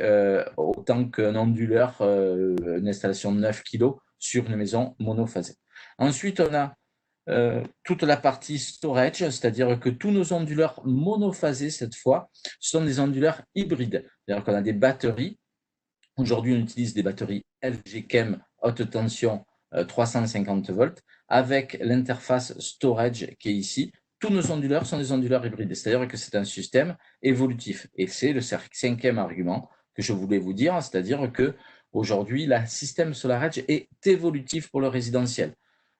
autant qu'un onduleur, une installation de 9 kg sur une maison monophasée. Ensuite, on a toute la partie storage, c'est-à-dire que tous nos onduleurs monophasés, cette fois, sont des onduleurs hybrides. C'est-à-dire qu'on a des batteries. Aujourd'hui, on utilise des batteries LG Chem haute tension 350 volts, avec l'interface storage qui est ici. Tous nos onduleurs sont des onduleurs hybrides, c'est-à-dire que c'est un système évolutif. Et c'est le cinquième argument que je voulais vous dire, c'est-à-dire que aujourd'hui, le système SolarEdge est évolutif pour le résidentiel.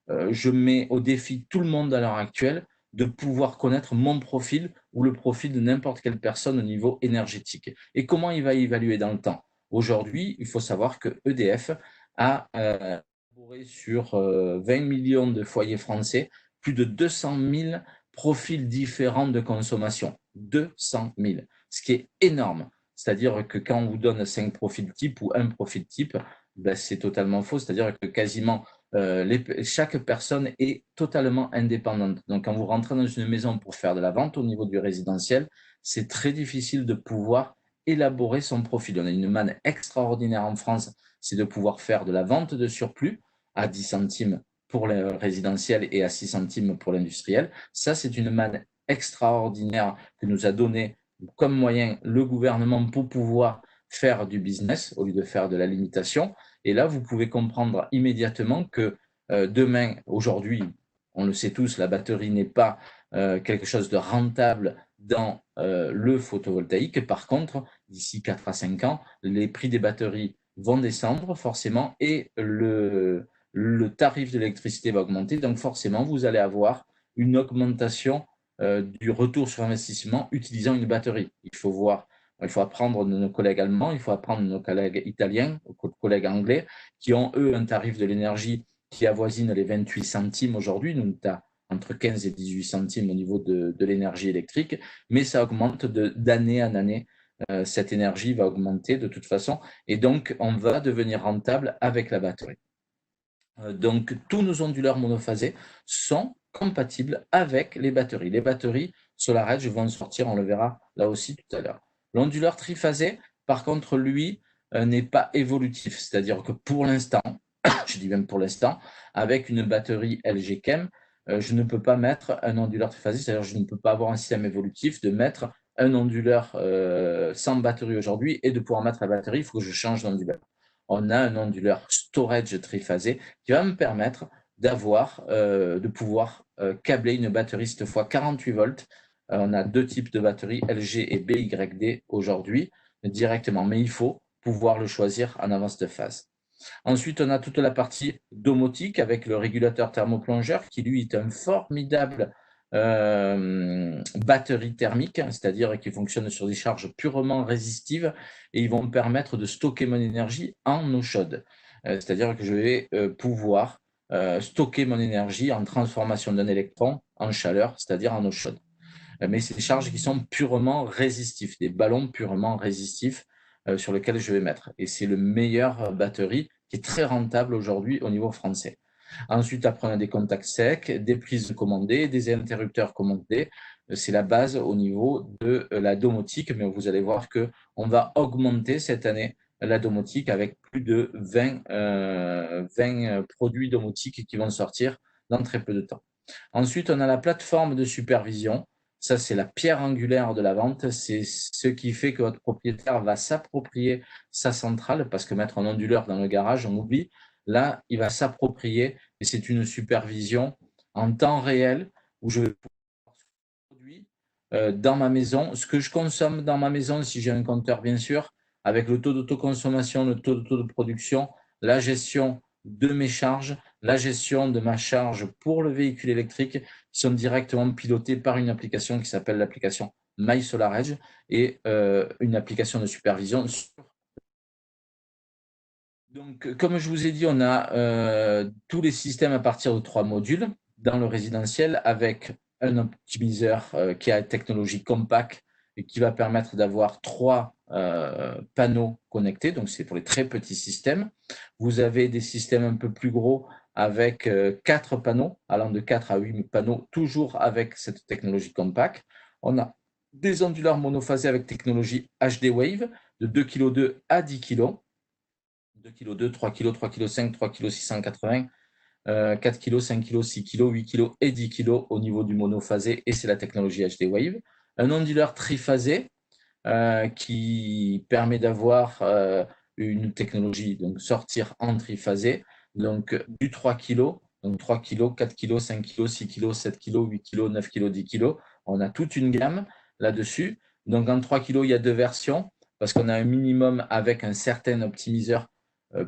Je mets au défi tout le monde à l'heure actuelle de pouvoir connaître mon profil ou le profil de n'importe quelle personne au niveau énergétique. Et comment il va évaluer dans le temps. Aujourd'hui, il faut savoir que EDF a élaboré sur 20 millions de foyers français plus de 200 000 profils différents de consommation. 200 000, ce qui est énorme. C'est-à-dire que quand on vous donne 5 profils types ou un profil type, ben c'est totalement faux. C'est-à-dire que quasiment chaque personne est totalement indépendante. Donc, quand vous rentrez dans une maison pour faire de la vente au niveau du résidentiel, c'est très difficile de pouvoir élaborer son profil. On a une manne extraordinaire en France, c'est de pouvoir faire de la vente de surplus à 10 centimes pour le résidentiel et à 6 centimes pour l'industriel. Ça, c'est une manne extraordinaire que nous a donné comme moyen le gouvernement pour pouvoir faire du business au lieu de faire de la limitation. Et là, vous pouvez comprendre immédiatement que demain, aujourd'hui, on le sait tous, la batterie n'est pas quelque chose de rentable dans le photovoltaïque. Par contre, d'ici 4 à 5 ans, les prix des batteries vont descendre forcément et le tarif de l'électricité va augmenter. Donc forcément, vous allez avoir une augmentation du retour sur investissement utilisant une batterie. Il faut apprendre de nos collègues allemands, il faut apprendre de nos collègues italiens, nos collègues anglais, qui ont, eux, un tarif de l'énergie qui avoisine les 28 centimes aujourd'hui. Nous, on a entre 15 et 18 centimes au niveau de l'énergie électrique, mais ça augmente d'année en année. Cette énergie va augmenter de toute façon, et donc on va devenir rentable avec la batterie. Donc, tous nos onduleurs monophasés sont compatibles avec les batteries. Les batteries SolarEdge vont sortir, on le verra là aussi tout à l'heure. L'onduleur triphasé, par contre, lui, n'est pas évolutif. C'est-à-dire que pour l'instant, je dis même pour l'instant, avec une batterie LG Chem, je ne peux pas mettre un onduleur triphasé, c'est-à-dire que je ne peux pas avoir un système évolutif de mettre un onduleur sans batterie aujourd'hui et de pouvoir mettre la batterie, il faut que je change d'onduleur. On a un onduleur storage triphasé qui va me permettre de pouvoir câbler une batterie, cette fois 48 volts. On a deux types de batteries, LG et BYD aujourd'hui, directement, mais il faut pouvoir le choisir en avance de phase. Ensuite, on a toute la partie domotique avec le régulateur thermoplongeur qui, lui, est un formidable batterie thermique, c'est-à-dire qui fonctionne sur des charges purement résistives et ils vont me permettre de stocker mon énergie en eau chaude. C'est-à-dire que je vais pouvoir stocker mon énergie en transformation d'un électron en chaleur, c'est-à-dire en eau chaude. Mais c'est des charges qui sont purement résistifs, des ballons purement résistifs sur lesquels je vais mettre. Et c'est le meilleur batterie qui est très rentable aujourd'hui au niveau français. Ensuite, après, on a des contacts secs, des prises commandées, des interrupteurs commandés. C'est la base au niveau de la domotique, mais vous allez voir qu'on va augmenter cette année la domotique avec plus de 20 produits domotiques qui vont sortir dans très peu de temps. Ensuite, on a la plateforme de supervision. Ça, c'est la pierre angulaire de la vente. C'est ce qui fait que votre propriétaire va s'approprier sa centrale, parce que mettre un onduleur dans le garage, on oublie. Là, il va s'approprier et c'est une supervision en temps réel où je vais pouvoir produire dans ma maison, ce que je consomme dans ma maison, si j'ai un compteur, bien sûr, avec le taux d'autoconsommation, le taux de production, la gestion de mes charges, la gestion de ma charge pour le véhicule électrique, qui sont directement pilotés par une application qui s'appelle l'application MySolarEdge et une application de supervision. Donc, comme je vous ai dit, on a tous les systèmes à partir de 3 modules dans le résidentiel avec un optimiseur qui a une technologie compact et qui va permettre d'avoir 3 panneaux connectés. Donc, c'est pour les très petits systèmes. Vous avez des systèmes un peu plus gros avec 4 panneaux, allant de 4 à 8 panneaux, toujours avec cette technologie compact. On a des onduleurs monophasés avec technologie HD Wave de 2,2 kg à 10 kg. 2,2 kg, 3 kg, 3,5 kg, 3 kg 680, 4 kg, 5 kg, 6 kg, 8 kg et 10 kg au niveau du monophasé, et c'est la technologie HD Wave. Un onduleur triphasé qui permet d'avoir une technologie, donc sortir en triphasé, Donc, du 3 kg, donc 3 kg, 4 kg, 5 kg, 6 kg, 7 kg, 8 kg, 9 kg, 10 kg. On a toute une gamme là-dessus. Donc, en 3 kg, il y a deux versions parce qu'on a un minimum avec un certain optimiseur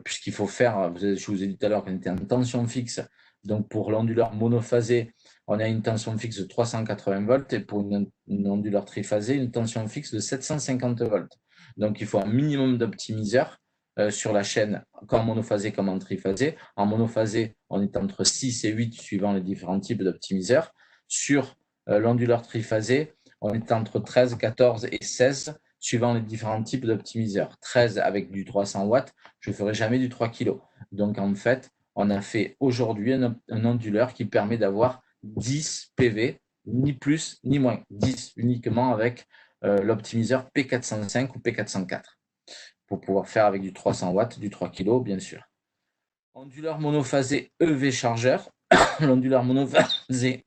puisqu'il faut faire, je vous ai dit tout à l'heure qu'on était en tension fixe. Donc, pour l'onduleur monophasé, on a une tension fixe de 380 volts et pour une onduleur triphasée, une tension fixe de 750 volts. Donc, il faut un minimum d'optimiseur sur la chaîne, comme en monophasé comme en triphasé. En monophasé, on est entre 6 et 8 suivant les différents types d'optimiseurs. Sur l'onduleur triphasé, on est entre 13, 14 et 16 suivant les différents types d'optimiseurs. 13 avec du 300 watts, je ne ferai jamais du 3 kg. Donc, en fait, on a fait aujourd'hui un onduleur qui permet d'avoir 10 PV, ni plus ni moins, 10 uniquement avec l'optimiseur P405 ou P404 pour pouvoir faire avec du 300 watts, du 3 kg, bien sûr. Onduleur monophasé EV chargeur. L'onduleur monophasé,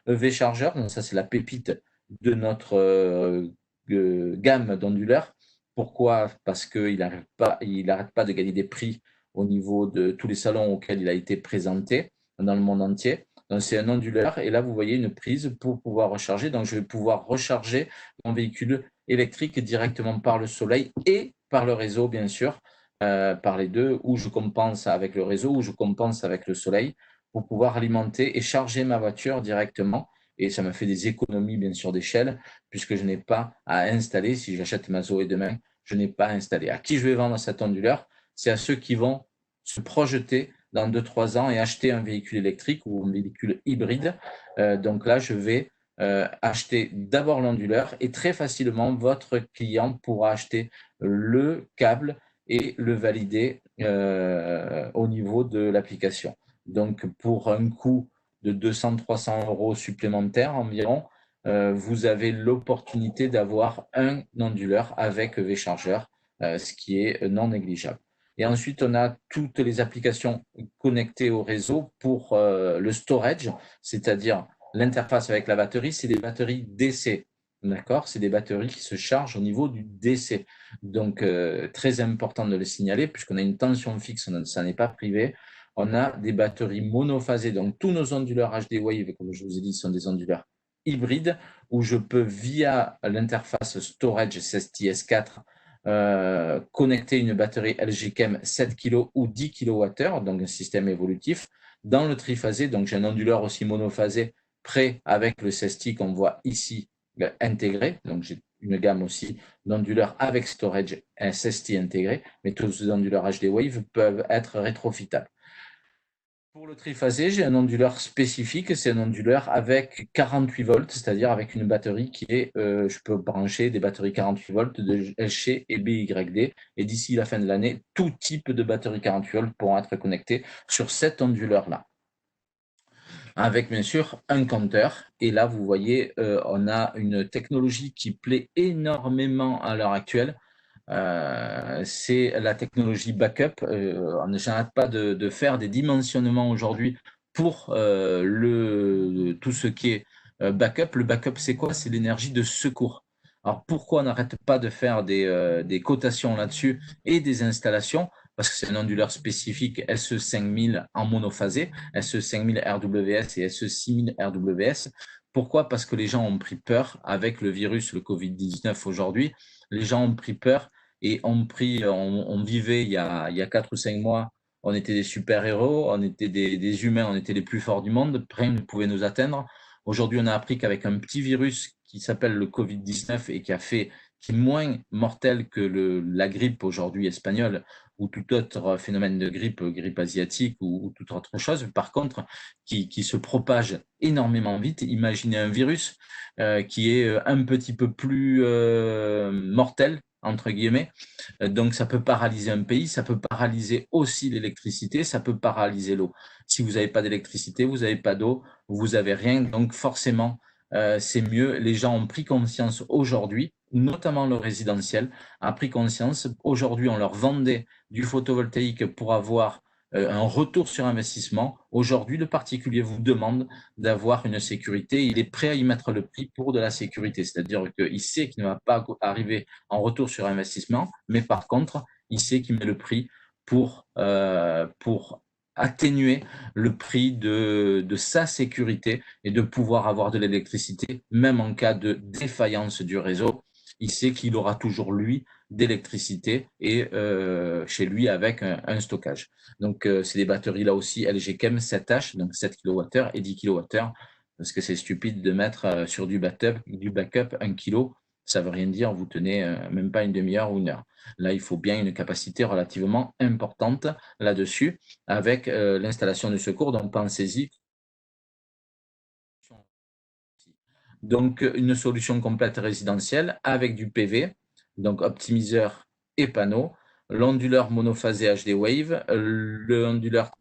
EV chargeur, donc ça c'est la pépite de notre gamme d'onduleurs. Pourquoi? Parce qu'il n'arrête pas de gagner des prix au niveau de tous les salons auxquels il a été présenté dans le monde entier. Donc c'est un onduleur et là vous voyez une prise pour pouvoir recharger. Donc je vais pouvoir recharger mon véhicule électrique directement par le soleil et par le réseau bien sûr, par les deux, ou je compense avec le réseau ou je compense avec le soleil pour pouvoir alimenter et charger ma voiture directement. Et ça me fait des économies bien sûr d'échelle puisque je n'ai pas à installer. Si j'achète ma Zoé demain, je n'ai pas à installer. À qui je vais vendre cet onduleur? C'est à ceux qui vont se projeter dans 2-3 ans et acheter un véhicule électrique ou un véhicule hybride. Donc là, je vais acheter d'abord l'onduleur et très facilement, votre client pourra acheter le câble et le valider au niveau de l'application. Donc, pour un coût de 200-300 € supplémentaires environ, vous avez l'opportunité d'avoir un onduleur avec V-chargeur, ce qui est non négligeable. Et ensuite, on a toutes les applications connectées au réseau pour le storage, c'est-à-dire l'interface avec la batterie, c'est des batteries DC. D'accord? C'est des batteries qui se chargent au niveau du DC. Donc, très important de le signaler, puisqu'on a une tension fixe, ça n'est pas privé. On a des batteries monophasées. Donc, tous nos onduleurs HD Wave, comme je vous ai dit, sont des onduleurs hybrides, où je peux, via l'interface Storage SSTS4, connecter une batterie LG Chem 7 kg ou 10 kWh, donc un système évolutif, dans le triphasé. Donc, j'ai un onduleur aussi monophasé prêt avec le SST qu'on voit ici intégré. Donc, j'ai une gamme aussi d'onduleurs avec storage SST intégré, mais tous les onduleurs HD Wave peuvent être rétrofitables. Pour le triphasé, j'ai un onduleur spécifique, c'est un onduleur avec 48 volts, c'est-à-dire avec une batterie qui est, je peux brancher des batteries 48 volts de LG et BYD, et d'ici la fin de l'année, tout type de batteries 48 volts pourront être connectés sur cet onduleur-là. Avec bien sûr un compteur. Et là, vous voyez, on a une technologie qui plaît énormément à l'heure actuelle. C'est la technologie backup. On n'arrête pas de faire des dimensionnements aujourd'hui pour tout ce qui est backup. Le backup, c'est quoi? C'est l'énergie de secours. Alors pourquoi on n'arrête pas de faire des cotations là-dessus et des installations? Parce que c'est un onduleur spécifique SE5000 en monophasé, SE5000 RWS et SE6000 RWS. Pourquoi? Parce que les gens ont pris peur avec le virus, le Covid-19 aujourd'hui. Les gens ont pris peur et on vivait il y a 4 ou 5 mois, on était des super-héros, on était des humains, on était les plus forts du monde, rien ne pouvait nous atteindre. Aujourd'hui, on a appris qu'avec un petit virus qui s'appelle le Covid-19 et qui est moins mortel que la grippe aujourd'hui espagnole ou tout autre phénomène de grippe asiatique ou toute autre chose, par contre, qui se propage énormément vite. Imaginez un virus qui est un petit peu plus mortel, entre guillemets. Donc, ça peut paralyser un pays, ça peut paralyser aussi l'électricité, ça peut paralyser l'eau. Si vous n'avez pas d'électricité, vous n'avez pas d'eau, vous n'avez rien. Donc, forcément, c'est mieux. Les gens ont pris conscience aujourd'hui, notamment le résidentiel, a pris conscience. Aujourd'hui, on leur vendait du photovoltaïque pour avoir un retour sur investissement. Aujourd'hui, le particulier vous demande d'avoir une sécurité. Il est prêt à y mettre le prix pour de la sécurité. C'est-à-dire qu'il sait qu'il ne va pas arriver en retour sur investissement, mais par contre, il sait qu'il met le prix pour atténuer le prix de sa sécurité et de pouvoir avoir de l'électricité, même en cas de défaillance du réseau. Il sait qu'il aura toujours, lui, d'électricité et chez lui avec un stockage. Donc, c'est des batteries là aussi LG Chem 7H, donc 7 kWh et 10 kWh, parce que c'est stupide de mettre sur du backup 1 kg. Ça veut rien dire, vous tenez même pas une demi-heure ou une heure. Là, il faut bien une capacité relativement importante là-dessus, avec l'installation du secours, donc pensez-y. Donc, une solution complète résidentielle avec du PV, donc optimiseur et panneau, l'onduleur monophasé HD Wave, l'onduleur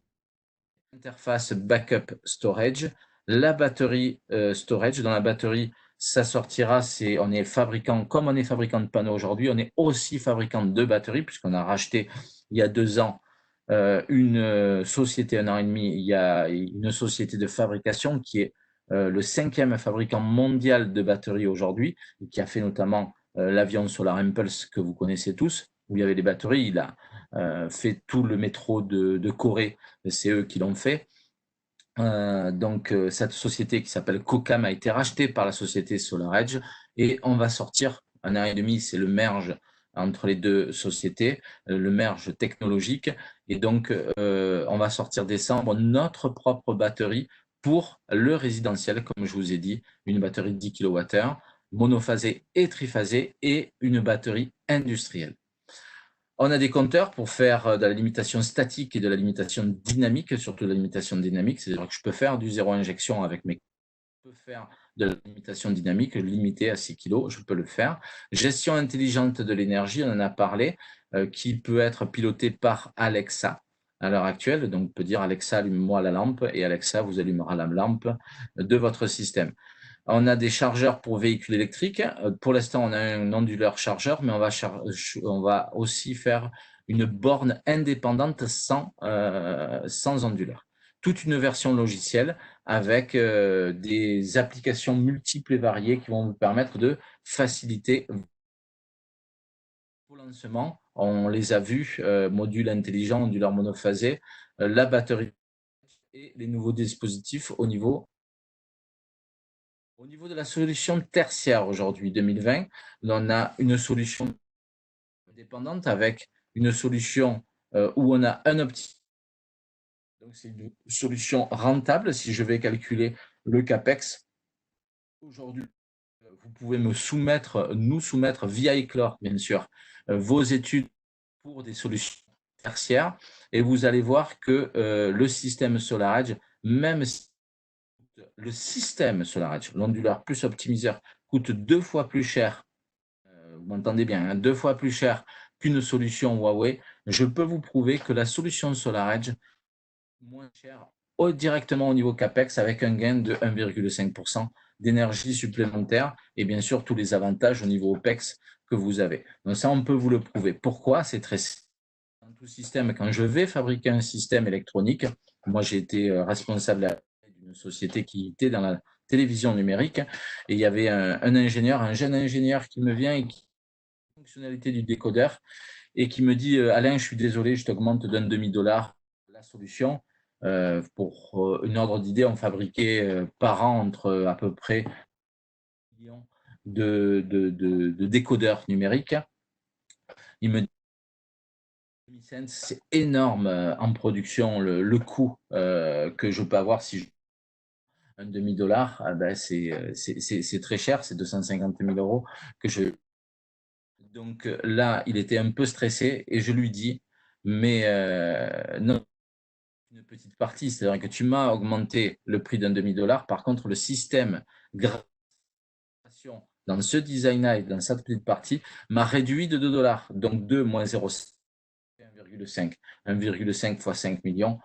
interface backup storage, la batterie storage. Dans la batterie, ça sortira, on est fabricant, comme on est fabricant de panneaux aujourd'hui, on est aussi fabricant de batteries, puisqu'on a racheté il y a 2 ans une société, 1 an et demi, il y a une société de fabrication qui est le 5e fabricant mondial de batteries aujourd'hui, qui a fait notamment l'avion Solar Impulse que vous connaissez tous, où il y avait des batteries. Il a fait tout le métro de Corée, c'est eux qui l'ont fait. Donc, cette société qui s'appelle Kokam a été rachetée par la société SolarEdge et on va sortir 1 an et demi, c'est le merge entre les deux sociétés, le merge technologique. Et donc, on va sortir décembre notre propre batterie pour le résidentiel, comme je vous ai dit, une batterie de 10 kWh, monophasée et triphasée et une batterie industrielle. On a des compteurs pour faire de la limitation statique et de la limitation dynamique, surtout de la limitation dynamique, c'est-à-dire que je peux faire du zéro injection avec mes... Je peux faire de la limitation dynamique limitée à 6 kg, je peux le faire. Gestion intelligente de l'énergie, on en a parlé, qui peut être pilotée par Alexa à l'heure actuelle. Donc, on peut dire Alexa, allume-moi la lampe et Alexa vous allumera la lampe de votre système. On a des chargeurs pour véhicules électriques. Pour l'instant, on a un onduleur chargeur, mais on va aussi faire une borne indépendante sans onduleur. Toute une version logicielle avec des applications multiples et variées qui vont vous permettre de faciliter vos lancements. On les a vus, module intelligent, onduleur monophasé, la batterie et les nouveaux dispositifs au niveau de la solution tertiaire aujourd'hui, 2020, on a une solution indépendante avec une solution où on a un optique. Donc, c'est une solution rentable. Si je vais calculer le CAPEX, aujourd'hui, vous pouvez nous soumettre via Eclore, bien sûr, vos études pour des solutions tertiaires et vous allez voir que le système SolarEdge, même si le système SolarEdge, l'onduleur plus optimiseur, coûte 2 fois plus cher, vous m'entendez bien, hein, 2 fois plus cher qu'une solution Huawei, je peux vous prouver que la solution SolarEdge est moins chère directement au niveau CAPEX avec un gain de 1,5% d'énergie supplémentaire et bien sûr tous les avantages au niveau OPEX que vous avez. Donc ça, on peut vous le prouver. Pourquoi? C'est très simple. Dans tout système, quand je vais fabriquer un système électronique, moi j'ai été responsable d'une société qui était dans la télévision numérique et il y avait un jeune ingénieur qui me vient et qui a la fonctionnalité du décodeur et qui me dit Alain, je suis désolé, je t'augmente d'un demi-dollar la solution. Pour une ordre d'idée, on fabriquait par an entre à peu près 1 million de décodeurs numériques. Il me dit c'est énorme en production le coût que je peux avoir si je un demi-dollar, ben c'est très cher, c'est 250 000 euros que je... Donc là, il était un peu stressé et je lui dis, mais non, une petite partie, c'est-à-dire que tu m'as augmenté le prix d'un demi-dollar, par contre le système dans ce design-là et dans cette petite partie m'a réduit de 2 dollars, donc 2 moins 0,5, 1,5, 1,5 fois 5 millions,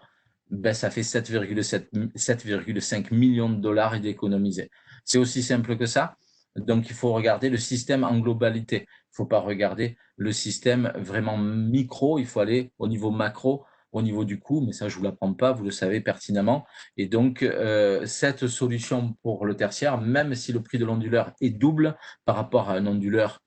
ben, ça fait 7,5 millions de dollars d'économiser. C'est aussi simple que ça. Donc, il faut regarder le système en globalité. Il ne faut pas regarder le système vraiment micro. Il faut aller au niveau macro, au niveau du coût. Mais ça, je ne vous l'apprends pas. Vous le savez pertinemment. Et donc, cette solution pour le tertiaire, même si le prix de l'onduleur est double par rapport à un onduleur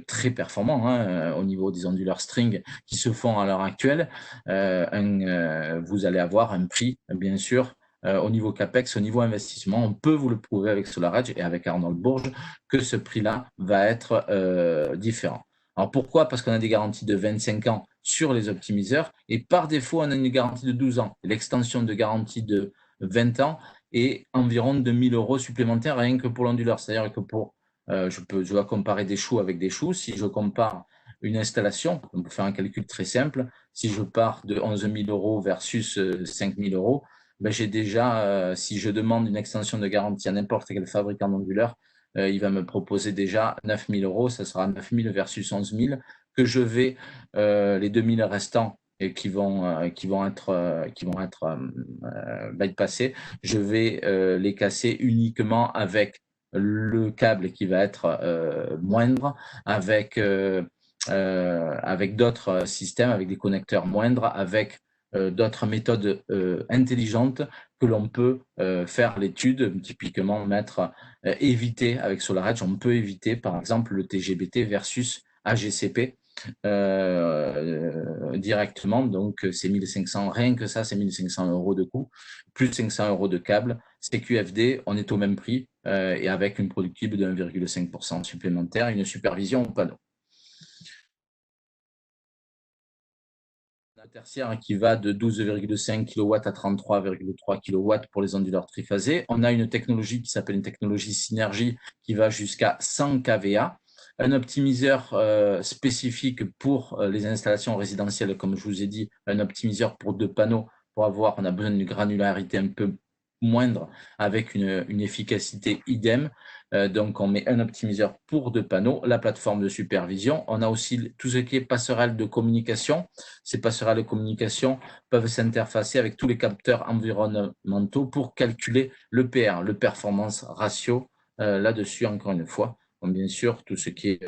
très performants au niveau des onduleurs string qui se font à l'heure actuelle. Vous allez avoir un prix, bien sûr, au niveau CAPEX, au niveau investissement. On peut vous le prouver avec SolarEdge et avec Arnold Bourges que ce prix-là va être différent. Alors pourquoi? Parce qu'on a des garanties de 25 ans sur les optimiseurs et par défaut, on a une garantie de 12 ans. L'extension de garantie de 20 ans est environ 2 000 € supplémentaires rien que pour l'onduleur. C'est-à-dire que je dois comparer des choux avec des choux. Si je compare une installation, on peut faire un calcul très simple. Si je pars de 11 000 € versus 5 000 €, ben j'ai déjà, si je demande une extension de garantie à n'importe quel fabricant d'onduleur, il va me proposer déjà 9 000 €, ça sera 9 000 versus 11 000, que je vais, les 2 000 restants et qui vont être bypassés, je vais les casser uniquement avec le câble qui va être moindre, avec d'autres systèmes, avec des connecteurs moindres, avec d'autres méthodes intelligentes que l'on peut faire l'étude, typiquement éviter avec SolarEdge, on peut éviter par exemple le TGBT versus AGCP directement, donc c'est 1500, rien que ça c'est 1500 € de coût, plus 500 € de câble, CQFD, on est au même prix et avec une productible de 1,5% supplémentaire, une supervision au panneau. Tertiaire qui va de 12,5 kW à 33,3 kW pour les onduleurs triphasés. On a une technologie qui s'appelle une technologie synergie qui va jusqu'à 100 kVA. Un optimiseur spécifique pour les installations résidentielles, comme je vous ai dit, un optimiseur pour 2 panneaux on a besoin d'une granularité un peu moindre avec une efficacité idem. Donc, on met un optimiseur pour 2 panneaux, la plateforme de supervision. On a aussi tout ce qui est passerelle de communication. Ces passerelles de communication peuvent s'interfacer avec tous les capteurs environnementaux pour calculer le PR, le performance ratio. Là-dessus, encore une fois, bien sûr, tout ce qui est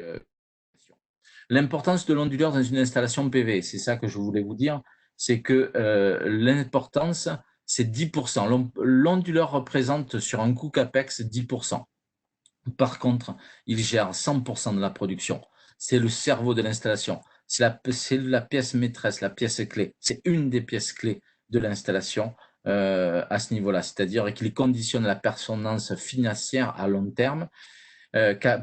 l'importance de l'onduleur dans une installation PV, c'est ça que je voulais vous dire, c'est que l'importance, c'est 10%. L'onduleur représente sur un coût CAPEX 10%. Par contre, il gère 100% de la production. C'est le cerveau de l'installation. C'est la pièce maîtresse, la pièce clé. C'est une des pièces clés de l'installation à ce niveau-là. C'est-à-dire qu'il conditionne la performance financière à long terme.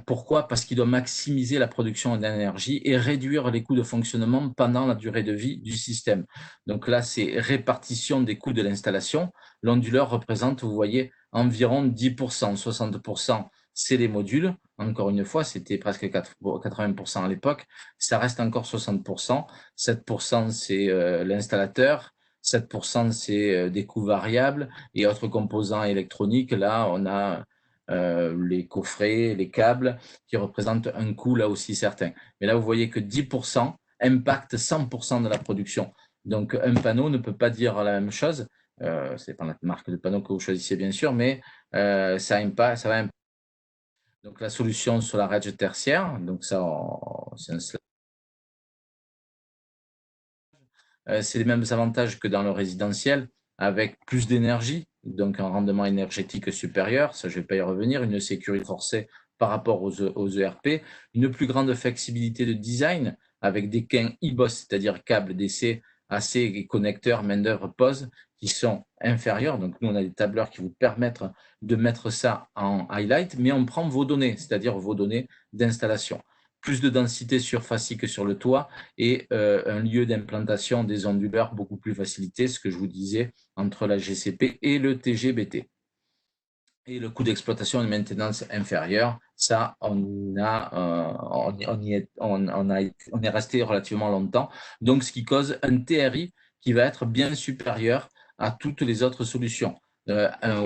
Pourquoi? Parce qu'il doit maximiser la production d'énergie et réduire les coûts de fonctionnement pendant la durée de vie du système. Donc là, c'est répartition des coûts de l'installation. L'onduleur représente, vous voyez, environ 10%, 60%, c'est les modules. Encore une fois, c'était presque 80% à l'époque. Ça reste encore 60%. 7%, c'est l'installateur. 7%, c'est des coûts variables et autres composants électroniques. Là, on a les coffrets, les câbles, qui représentent un coût là aussi certain. Mais là, vous voyez que 10% impacte 100% de la production. Donc, un panneau ne peut pas dire la même chose. C'est pas la marque de panneau que vous choisissez, bien sûr, mais ça va impacter. Donc, la solution sur la SolarEdge tertiaire, donc ça, c'est les mêmes avantages que dans le résidentiel, avec plus d'énergie, donc un rendement énergétique supérieur, ça je ne vais pas y revenir, une sécurité forcée par rapport aux ERP, une plus grande flexibilité de design avec des gains e-boss, c'est-à-dire câbles DC, AC et connecteurs main-d'œuvre pose qui sont inférieurs. Donc nous on a des tableurs qui vous permettent de mettre ça en highlight, mais on prend vos données, c'est-à-dire vos données d'installation. Plus de densité surfacique sur le toit et un lieu d'implantation des onduleurs beaucoup plus facilité, ce que je vous disais, entre la GCP et le TGBT. Et le coût d'exploitation et de maintenance inférieur, ça, on est resté relativement longtemps. Donc, ce qui cause un TRI qui va être bien supérieur à toutes les autres solutions.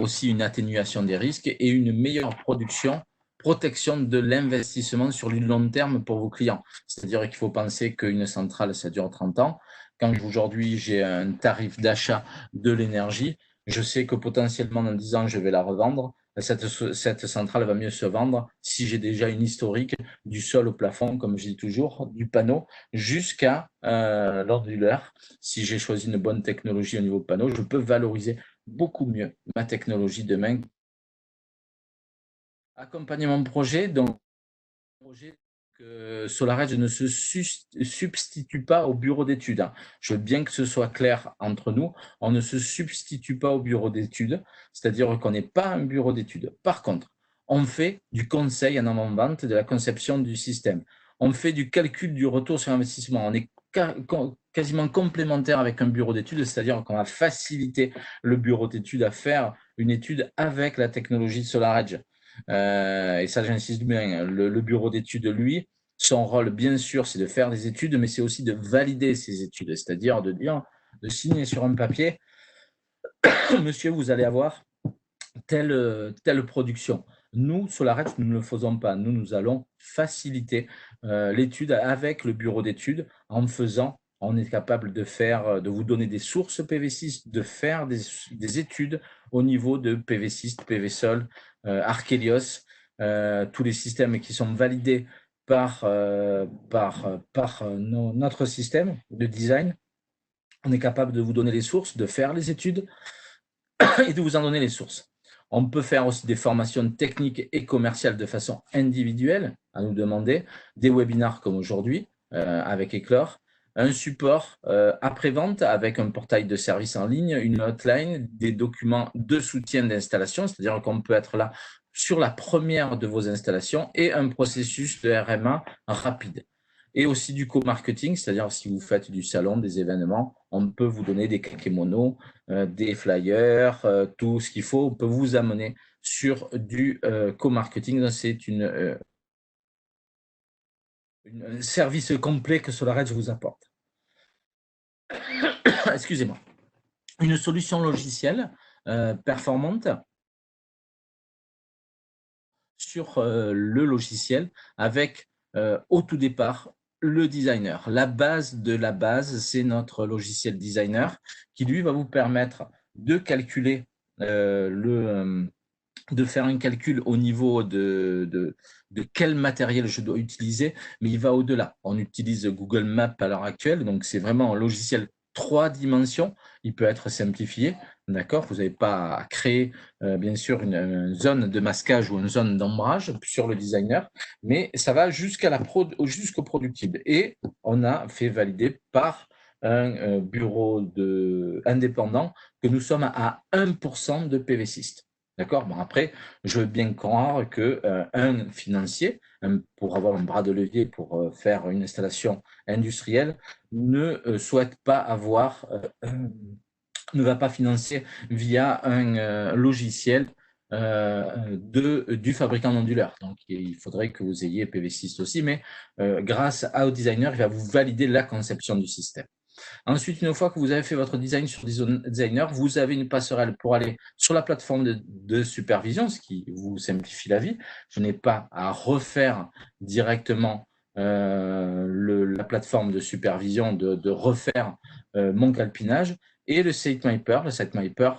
Aussi une atténuation des risques et une meilleure protection de l'investissement sur le long terme pour vos clients. C'est-à-dire qu'il faut penser qu'une centrale, ça dure 30 ans. Quand aujourd'hui, j'ai un tarif d'achat de l'énergie, je sais que potentiellement dans 10 ans, je vais la revendre. Cette centrale va mieux se vendre si j'ai déjà une historique du sol au plafond, comme je dis toujours, du panneau jusqu'à l'onduleur. Si j'ai choisi une bonne technologie au niveau panneau, je peux valoriser beaucoup mieux ma technologie demain. Accompagnement projet, donc projet que SolarEdge ne se substitue pas au bureau d'études, hein. Je veux bien que ce soit clair entre nous, on ne se substitue pas au bureau d'études, c'est-à-dire qu'on n'est pas un bureau d'études. Par contre, on fait du conseil en avant-vente de la conception du système. On fait du calcul du retour sur investissement. On est quasiment complémentaire avec un bureau d'études, c'est-à-dire qu'on va faciliter le bureau d'études à faire une étude avec la technologie de SolarEdge. Et ça, j'insiste bien, le bureau d'études, lui, son rôle, bien sûr, c'est de faire des études, mais c'est aussi de valider ces études, c'est-à-dire de signer sur un papier, monsieur, vous allez avoir telle production. Nous, SolarEdge, nous ne le faisons pas. Nous allons faciliter l'étude avec le bureau d'études en faisant, on est capable de vous donner des sources PV6, de faire des études au niveau de PV6, PV-Sol, Archelios, tous les systèmes qui sont validés par notre système de design. On est capable de vous donner les sources, de faire les études et de vous en donner les sources. On peut faire aussi des formations techniques et commerciales de façon individuelle, à nous demander, des webinars comme aujourd'hui avec Eclore, un support après-vente avec un portail de services en ligne, une hotline, des documents de soutien d'installation, c'est-à-dire qu'on peut être là sur la première de vos installations et un processus de RMA rapide. Et aussi du co-marketing, c'est-à-dire si vous faites du salon, des événements, on peut vous donner des kakémonos, des flyers, tout ce qu'il faut. On peut vous amener sur du co-marketing. C'est un service complet que SolarEdge vous apporte. Excusez-moi. Une solution logicielle performante sur le logiciel avec au tout départ le designer. La base de la base, c'est notre logiciel designer qui, lui, va vous permettre de calculer de faire un calcul au niveau de quel matériel je dois utiliser, mais il va au-delà. On utilise Google Maps à l'heure actuelle, donc c'est vraiment un logiciel 3 dimensions. Il peut être simplifié, d'accord. Vous n'avez pas à créer, bien sûr, une zone de masquage ou une zone d'ombrage sur le designer, mais ça va jusqu'au productible. Et on a fait valider par un bureau indépendant que nous sommes à 1% de PV6. D'accord. Bon, après, je veux bien croire qu'un financier, pour avoir un bras de levier pour faire une installation industrielle, ne souhaite pas avoir, ne va pas financer via un logiciel du fabricant d'onduleurs. Donc, il faudrait que vous ayez PV6 aussi, mais grâce au designer, il va vous valider la conception du système. Ensuite, une fois que vous avez fait votre design sur Designer, vous avez une passerelle pour aller sur la plateforme de supervision, ce qui vous simplifie la vie. Je n'ai pas à refaire directement la plateforme de supervision, de refaire mon calpinage. Et le SiteMapper,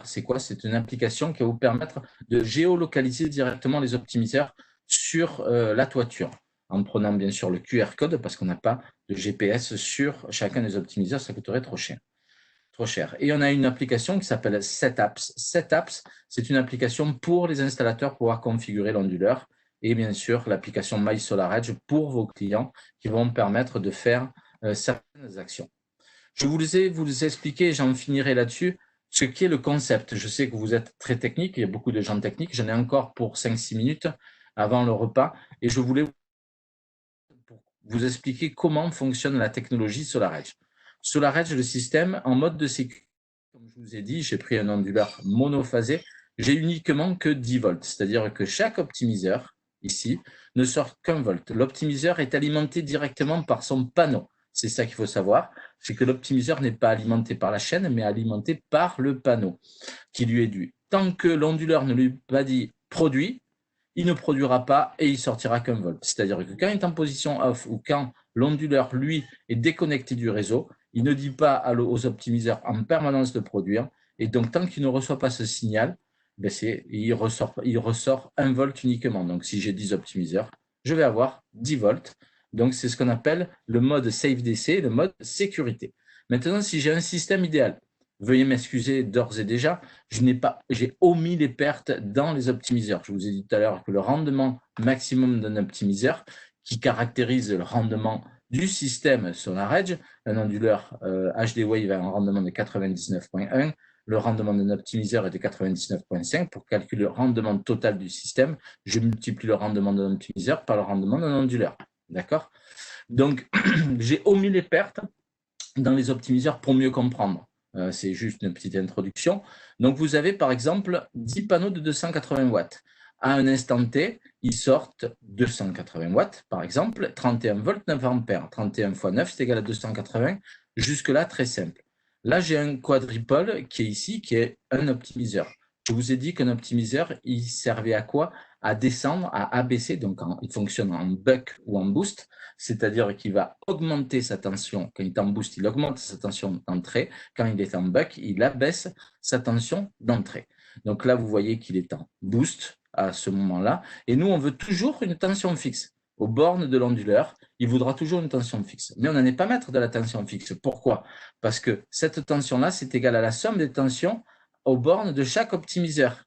c'est quoi? C'est une application qui va vous permettre de géolocaliser directement les optimiseurs sur la toiture, en prenant bien sûr le QR code parce qu'on n'a pas de GPS sur chacun des optimiseurs, ça coûterait trop cher. Et on a une application qui s'appelle Setapps. Setapps, c'est une application pour les installateurs pour pouvoir configurer l'onduleur et bien sûr l'application MySolarEdge pour vos clients qui vont permettre de faire certaines actions. Je voulais vous expliquer, j'en finirai là-dessus, ce qu'est le concept. Je sais que vous êtes très technique, il y a beaucoup de gens techniques, j'en ai encore pour 5-6 minutes avant le repas et je voulais vous expliquer comment fonctionne la technologie SolarEdge. SolarEdge, le système en mode de sécurité, comme je vous ai dit, j'ai pris un onduleur monophasé, j'ai uniquement que 10 volts, c'est-à-dire que chaque optimiseur, ici, ne sort qu'un volt. L'optimiseur est alimenté directement par son panneau. C'est ça qu'il faut savoir, c'est que l'optimiseur n'est pas alimenté par la chaîne, mais alimenté par le panneau qui lui est dû. Tant que l'onduleur ne lui a pas dit « produit », il ne produira pas et il sortira qu'un volt. C'est-à-dire que quand il est en position off ou quand l'onduleur, lui, est déconnecté du réseau, il ne dit pas aux optimiseurs en permanence de produire. Et donc, tant qu'il ne reçoit pas ce signal, ben il ressort 1 volt uniquement. Donc, si j'ai 10 optimiseurs, je vais avoir 10 volts. Donc, c'est ce qu'on appelle le mode Safe DC, le mode sécurité. Maintenant, si j'ai un système idéal, veuillez m'excuser d'ores et déjà, j'ai omis les pertes dans les optimiseurs. Je vous ai dit tout à l'heure que le rendement maximum d'un optimiseur, qui caractérise le rendement du système SolarEdge. Un onduleur HD Wave a un rendement de 99,1. Le rendement d'un optimiseur est de 99,5. Pour calculer le rendement total du système, je multiplie le rendement d'un optimiseur par le rendement d'un onduleur. D'accord? Donc, j'ai omis les pertes dans les optimiseurs pour mieux comprendre. C'est juste une petite introduction. Donc, vous avez par exemple 10 panneaux de 280 watts. À un instant T, ils sortent 280 watts, par exemple, 31 volts, 9 ampères. 31 fois 9, c'est égal à 280. Jusque-là, très simple. Là, j'ai un quadripole qui est ici, qui est un optimiseur. Je vous ai dit qu'un optimiseur, il servait à quoi? À descendre, à abaisser. Donc, il fonctionne en buck ou en boost, c'est-à-dire qu'il va augmenter sa tension. Quand il est en boost, il augmente sa tension d'entrée. Quand il est en buck, il abaisse sa tension d'entrée. Donc là, vous voyez qu'il est en boost à ce moment-là. Et nous, on veut toujours une tension fixe. Aux bornes de l'onduleur, il voudra toujours une tension fixe. Mais on n'en est pas maître de la tension fixe. Pourquoi? Parce que cette tension-là, c'est égal à la somme des tensions aux bornes de chaque optimiseur.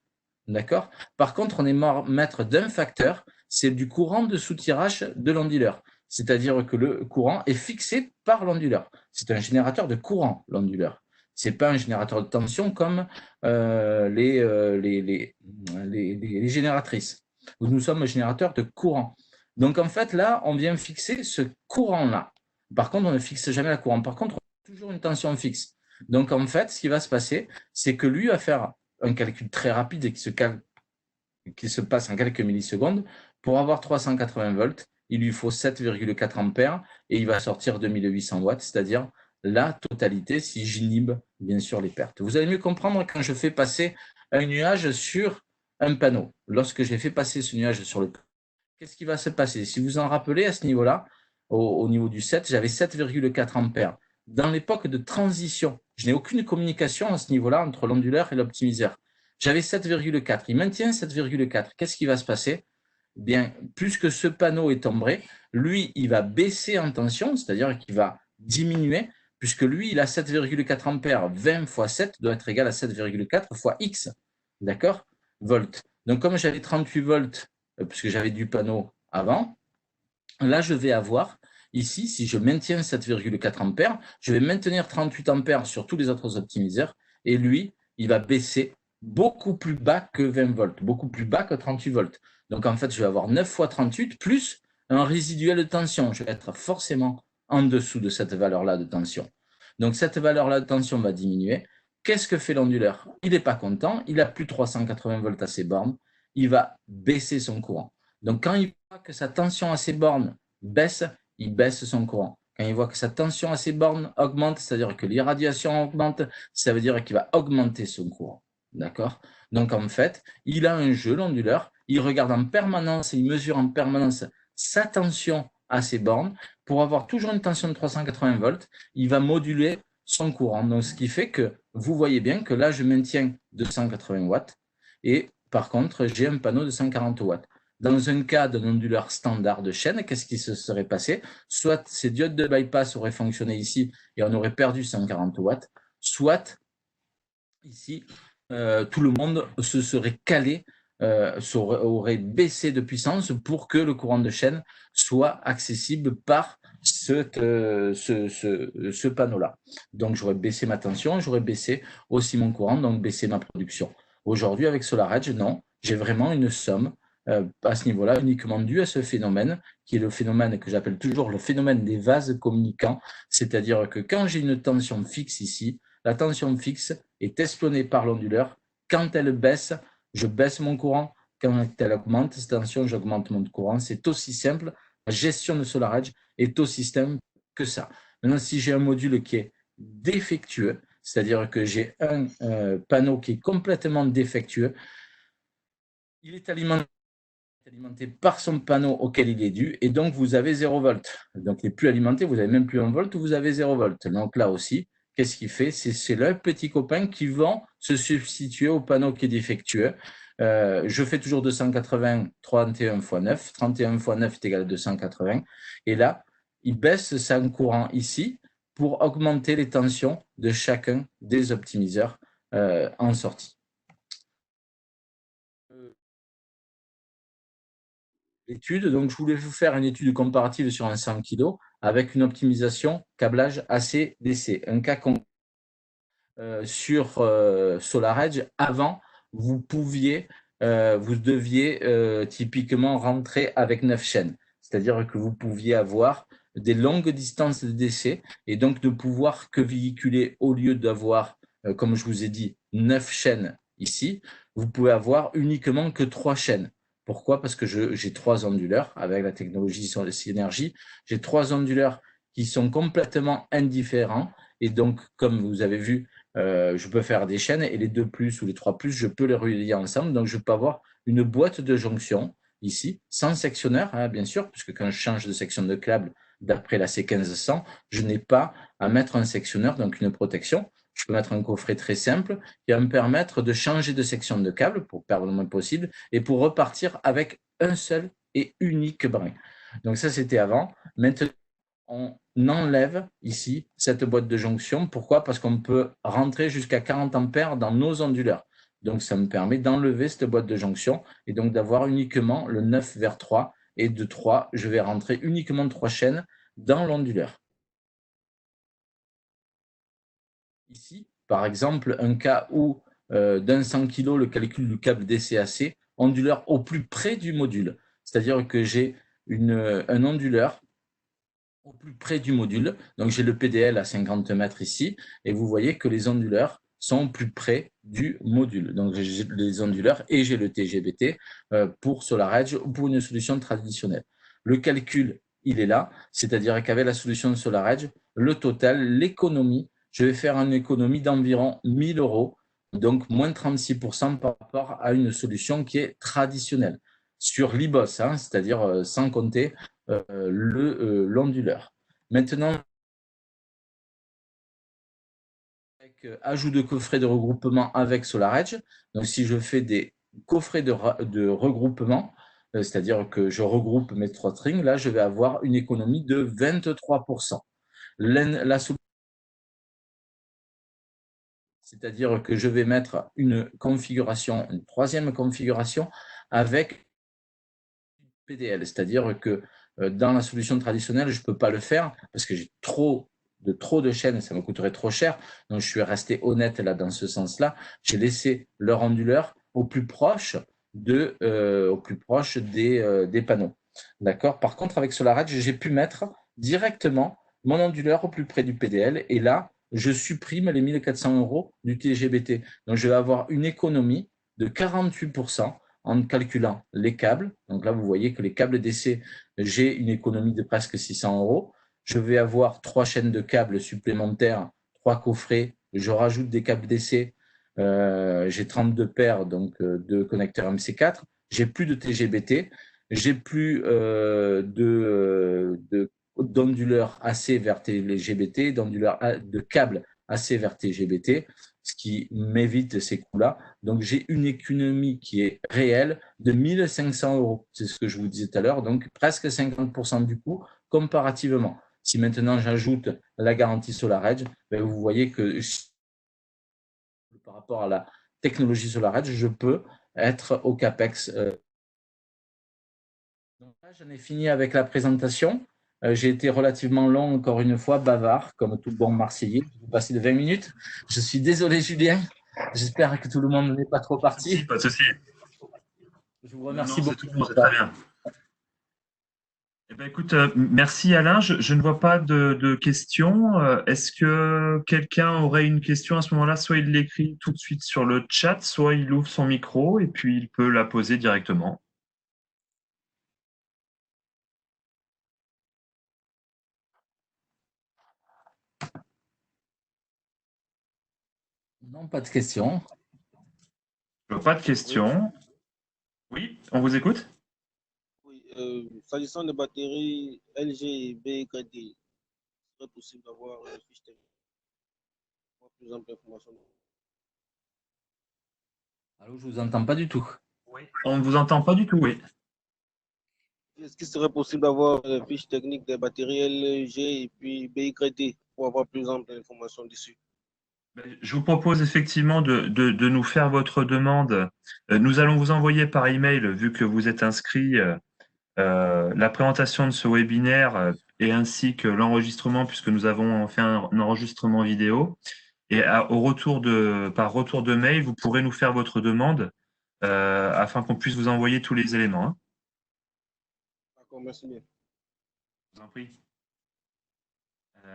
D'accord? Par contre, on est maître d'un facteur, c'est du courant de soutirage de l'onduleur. C'est-à-dire que le courant est fixé par l'onduleur. C'est un générateur de courant, l'onduleur. Ce n'est pas un générateur de tension comme les génératrices. Nous sommes un générateur de courant. Donc, en fait, là, on vient fixer ce courant-là. Par contre, on ne fixe jamais le courant. Par contre, on a toujours une tension fixe. Donc, en fait, ce qui va se passer, c'est que lui va faire un calcul très rapide et qui se passe en quelques millisecondes. Pour avoir 380 volts, il lui faut 7,4 ampères et il va sortir 2800 watts, c'est-à-dire la totalité si j'inhibe bien sûr les pertes. Vous allez mieux comprendre quand je fais passer un nuage sur un panneau. Lorsque j'ai fait passer ce nuage sur le panneau, qu'est-ce qui va se passer? Si vous en rappelez à ce niveau-là, au niveau du 7, j'avais 7,4 ampères. Dans l'époque de transition, je n'ai aucune communication à ce niveau-là entre l'onduleur et l'optimiseur. J'avais 7,4. Il maintient 7,4. Qu'est-ce qui va se passer? Bien, puisque ce panneau est ombré, lui, il va baisser en tension, c'est-à-dire qu'il va diminuer, puisque lui, il a 7,4 ampères. 20 fois 7 doit être égal à 7,4 fois X. D'accord? Volts. Donc, comme j'avais 38 volts, puisque j'avais du panneau avant, là, je vais avoir ici, si je maintiens 7,4 ampères, je vais maintenir 38 ampères sur tous les autres optimiseurs, et lui, il va baisser beaucoup plus bas que 20 volts, beaucoup plus bas que 38 volts. Donc, en fait, je vais avoir 9 fois 38 plus un résiduel de tension. Je vais être forcément en dessous de cette valeur-là de tension. Donc, cette valeur-là de tension va diminuer. Qu'est-ce que fait l'onduleur? Il n'est pas content, il a plus 380 volts à ses bornes, il va baisser son courant. Donc, quand il voit que sa tension à ses bornes baisse, il baisse son courant. Quand il voit que sa tension à ses bornes augmente, c'est-à-dire que l'irradiation augmente, ça veut dire qu'il va augmenter son courant. D'accord? Donc, en fait, il a un jeu, l'onduleur, il regarde en permanence et il mesure en permanence sa tension à ses bornes. Pour avoir toujours une tension de 380 volts, il va moduler son courant. Donc, ce qui fait que vous voyez bien que là, je maintiens 280 watts et par contre, j'ai un panneau de 140 watts. Dans un cas d'un onduleur standard de chaîne, qu'est-ce qui se serait passé? Soit ces diodes de bypass auraient fonctionné ici et on aurait perdu 140 watts, soit ici, tout le monde se serait calé, aurait baissé de puissance pour que le courant de chaîne soit accessible par ce panneau-là. Donc, j'aurais baissé ma tension, j'aurais baissé aussi mon courant, donc baissé ma production. Aujourd'hui, avec SolarEdge, non, j'ai vraiment une somme à ce niveau-là, uniquement due à ce phénomène, qui est le phénomène que j'appelle toujours le phénomène des vases communicants, c'est-à-dire que quand j'ai une tension fixe ici, la tension fixe est espionnée par l'onduleur. Quand elle baisse, je baisse mon courant. Quand elle augmente, cette tension, j'augmente mon courant. C'est aussi simple. La gestion de SolarEdge est aussi simple que ça. Maintenant, si j'ai un module qui est défectueux, c'est-à-dire que j'ai un panneau qui est complètement défectueux, il est alimenté par son panneau auquel il est dû, et donc vous avez 0 volt. Donc il n'est plus alimenté, vous n'avez même plus 1 volt, vous avez 0 volt. Donc là aussi, qu'est-ce qu'il fait? C'est le petit copain qui vont se substituer au panneau qui est défectueux. Je fais toujours 280, 31 x 9. 31 x 9 est égal à 280. Et là, il baisse son courant ici pour augmenter les tensions de chacun des optimiseurs en sortie. l'étude. Donc, je voulais vous faire une étude comparative sur un 100 kg avec une optimisation câblage AC-DC. Un cas concret sur SolarEdge. Avant, vous deviez typiquement rentrer avec 9 chaînes. C'est-à-dire que vous pouviez avoir des longues distances de DC et donc de pouvoir que véhiculer au lieu d'avoir, comme je vous ai dit, 9 chaînes ici, vous pouvez avoir uniquement que 3 chaînes. Pourquoi? Parce que j'ai 3 onduleurs avec la technologie sur les synergies. J'ai 3 onduleurs qui sont complètement indifférents et donc, comme vous avez vu, je peux faire des chaînes et les 2+ ou les 3+, je peux les relier ensemble. Donc, je peux avoir une boîte de jonction ici, sans sectionneur, hein, bien sûr, puisque quand je change de section de câble d'après la C1500, je n'ai pas à mettre un sectionneur, donc une protection. Je peux mettre un coffret très simple qui va me permettre de changer de section de câble pour perdre le moins possible et pour repartir avec un seul et unique brin. Donc ça, c'était avant. Maintenant, on enlève ici cette boîte de jonction. Pourquoi? Parce qu'on peut rentrer jusqu'à 40 ampères dans nos onduleurs. Donc, ça me permet d'enlever cette boîte de jonction et donc d'avoir uniquement le 9 vers 3. Et de 3, je vais rentrer uniquement 3 chaînes dans l'onduleur. Ici, par exemple, un cas où d'un 100 kg, le calcul du câble DC-AC, onduleur au plus près du module. C'est-à-dire que j'ai un onduleur au plus près du module. Donc, j'ai le PDL à 50 mètres ici, et vous voyez que les onduleurs sont plus près du module. Donc, j'ai les onduleurs et j'ai le TGBT pour SolarEdge ou pour une solution traditionnelle. Le calcul, il est là, c'est-à-dire qu'avec la solution SolarEdge, le total, l'économie, je vais faire une économie d'environ 1 000 €, donc moins 36% par rapport à une solution qui est traditionnelle. Sur l'IBOS, hein, c'est-à-dire sans compter l'onduleur. Maintenant, avec ajout de coffret de regroupement avec SolarEdge, donc si je fais des coffrets de regroupement, c'est-à-dire que je regroupe mes 3 strings, là je vais avoir une économie de 23%. La solution, c'est-à-dire que je vais mettre une configuration, une troisième configuration avec PDL, c'est-à-dire que dans la solution traditionnelle, je ne peux pas le faire parce que j'ai trop de chaînes, ça me coûterait trop cher. Donc, je suis resté honnête là dans ce sens-là. J'ai laissé leur onduleur au plus proche des panneaux. D'accord. Par contre, avec SolarEdge, j'ai pu mettre directement mon onduleur au plus près du PDL et là, je supprime les 1 400 € du TGBT. Donc, je vais avoir une économie de 48% en calculant les câbles. Donc là, vous voyez que les câbles DC, j'ai une économie de presque 600 €. Je vais avoir 3 chaînes de câbles supplémentaires, 3 coffrets. Je rajoute des câbles DC. J'ai 32 paires donc, de connecteurs MC4. J'ai plus de TGBT. J'ai plus d'onduleurs AC vers TGBT, d'onduleurs de câbles AC vers TGBT, ce qui m'évite ces coûts-là. Donc, j'ai une économie qui est réelle de 1 500 €. C'est ce que je vous disais tout à l'heure, donc presque 50% du coût comparativement. Si maintenant j'ajoute la garantie SolarEdge, ben vous voyez que par rapport à la technologie SolarEdge, je peux être au CAPEX. Donc là, j'en ai fini avec la présentation. J'ai été relativement long, encore une fois, bavard, comme tout bon Marseillais. J'ai passé de 20 minutes. Je suis désolé, Julien. J'espère que tout le monde n'est pas trop parti.
Pas de souci.
Je vous remercie beaucoup.
C'est tout bon, c'est très bien. Eh ben, écoute, merci Alain. Je ne vois pas de questions. Est-ce que quelqu'un aurait une question à ce moment-là? Soit il l'écrit tout de suite sur le chat, soit il ouvre son micro et puis il peut la poser directement.
Non, pas de questions.
Je vois pas de questions. Oui, on vous écoute?
Oui, s'agissant des batteries LG et BKD, il serait possible d'avoir une fiche technique pour plus d'informations.
Allô, je vous entends pas du tout.
Oui. On ne vous entend pas du tout, oui.
Est-ce qu'il serait possible d'avoir une fiche technique des batteries LG et puis BKD pour avoir plus d'informations dessus?
Je vous propose effectivement de nous faire votre demande. Nous allons vous envoyer par email, vu que vous êtes inscrit, la présentation de ce webinaire et ainsi que l'enregistrement, puisque nous avons fait un enregistrement vidéo. Et par retour de mail, vous pourrez nous faire votre demande afin qu'on puisse vous envoyer tous les éléments. Hein.
D'accord, merci bien.
Je vous en prie.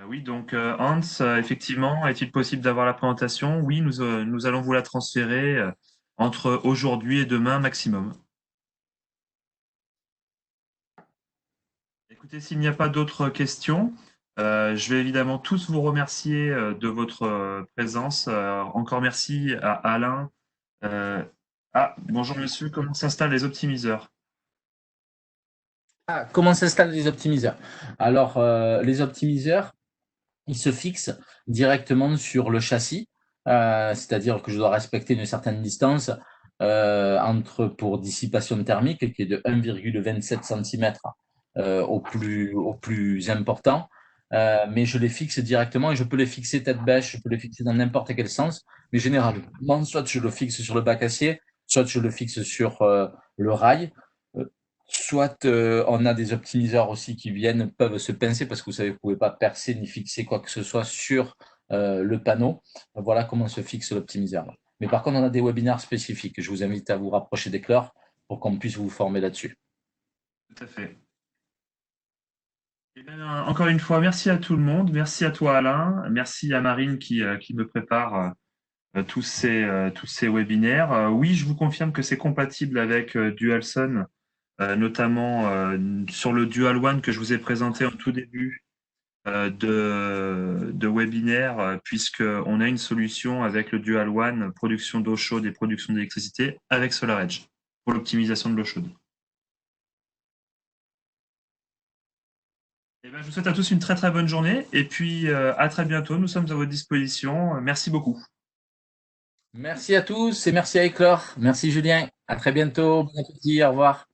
Oui, donc Hans, effectivement, est-il possible d'avoir la présentation? Oui, nous allons vous la transférer entre aujourd'hui et demain maximum. Écoutez, s'il n'y a pas d'autres questions, je vais évidemment tous vous remercier de votre présence. Encore merci à Alain. Bonjour monsieur, comment s'installent les optimiseurs?
Comment s'installent les optimiseurs? Alors, les optimiseurs, ils se fixent directement sur le châssis, c'est-à-dire que je dois respecter une certaine distance pour dissipation thermique qui est de 1,27 cm au plus important. Mais je les fixe directement et je peux les fixer tête bêche, je peux les fixer dans n'importe quel sens. Mais généralement, soit je le fixe sur le bac acier, soit je le fixe sur le rail. Soit on a des optimiseurs aussi qui peuvent se pincer parce que vous savez, vous ne pouvez pas percer ni fixer quoi que ce soit sur le panneau. Voilà comment se fixe l'optimiseur. Mais par contre, on a des webinaires spécifiques. Je vous invite à vous rapprocher d'Eclore pour qu'on puisse vous former là-dessus.
Tout à fait. Eh bien, encore une fois, merci à tout le monde. Merci à toi, Alain. Merci à Marine qui me prépare tous ces webinaires. Oui, je vous confirme que c'est compatible avec Dualson, notamment sur le Dual One que je vous ai présenté en tout début de webinaire, puisqu'on a une solution avec le Dual One, production d'eau chaude et production d'électricité avec SolarEdge pour l'optimisation de l'eau chaude. Eh bien, je vous souhaite à tous une très très bonne journée et puis à très bientôt. Nous sommes à votre disposition. Merci beaucoup.
Merci à tous et merci à Eclore. Merci Julien. À très bientôt. Bon appétit. Au revoir.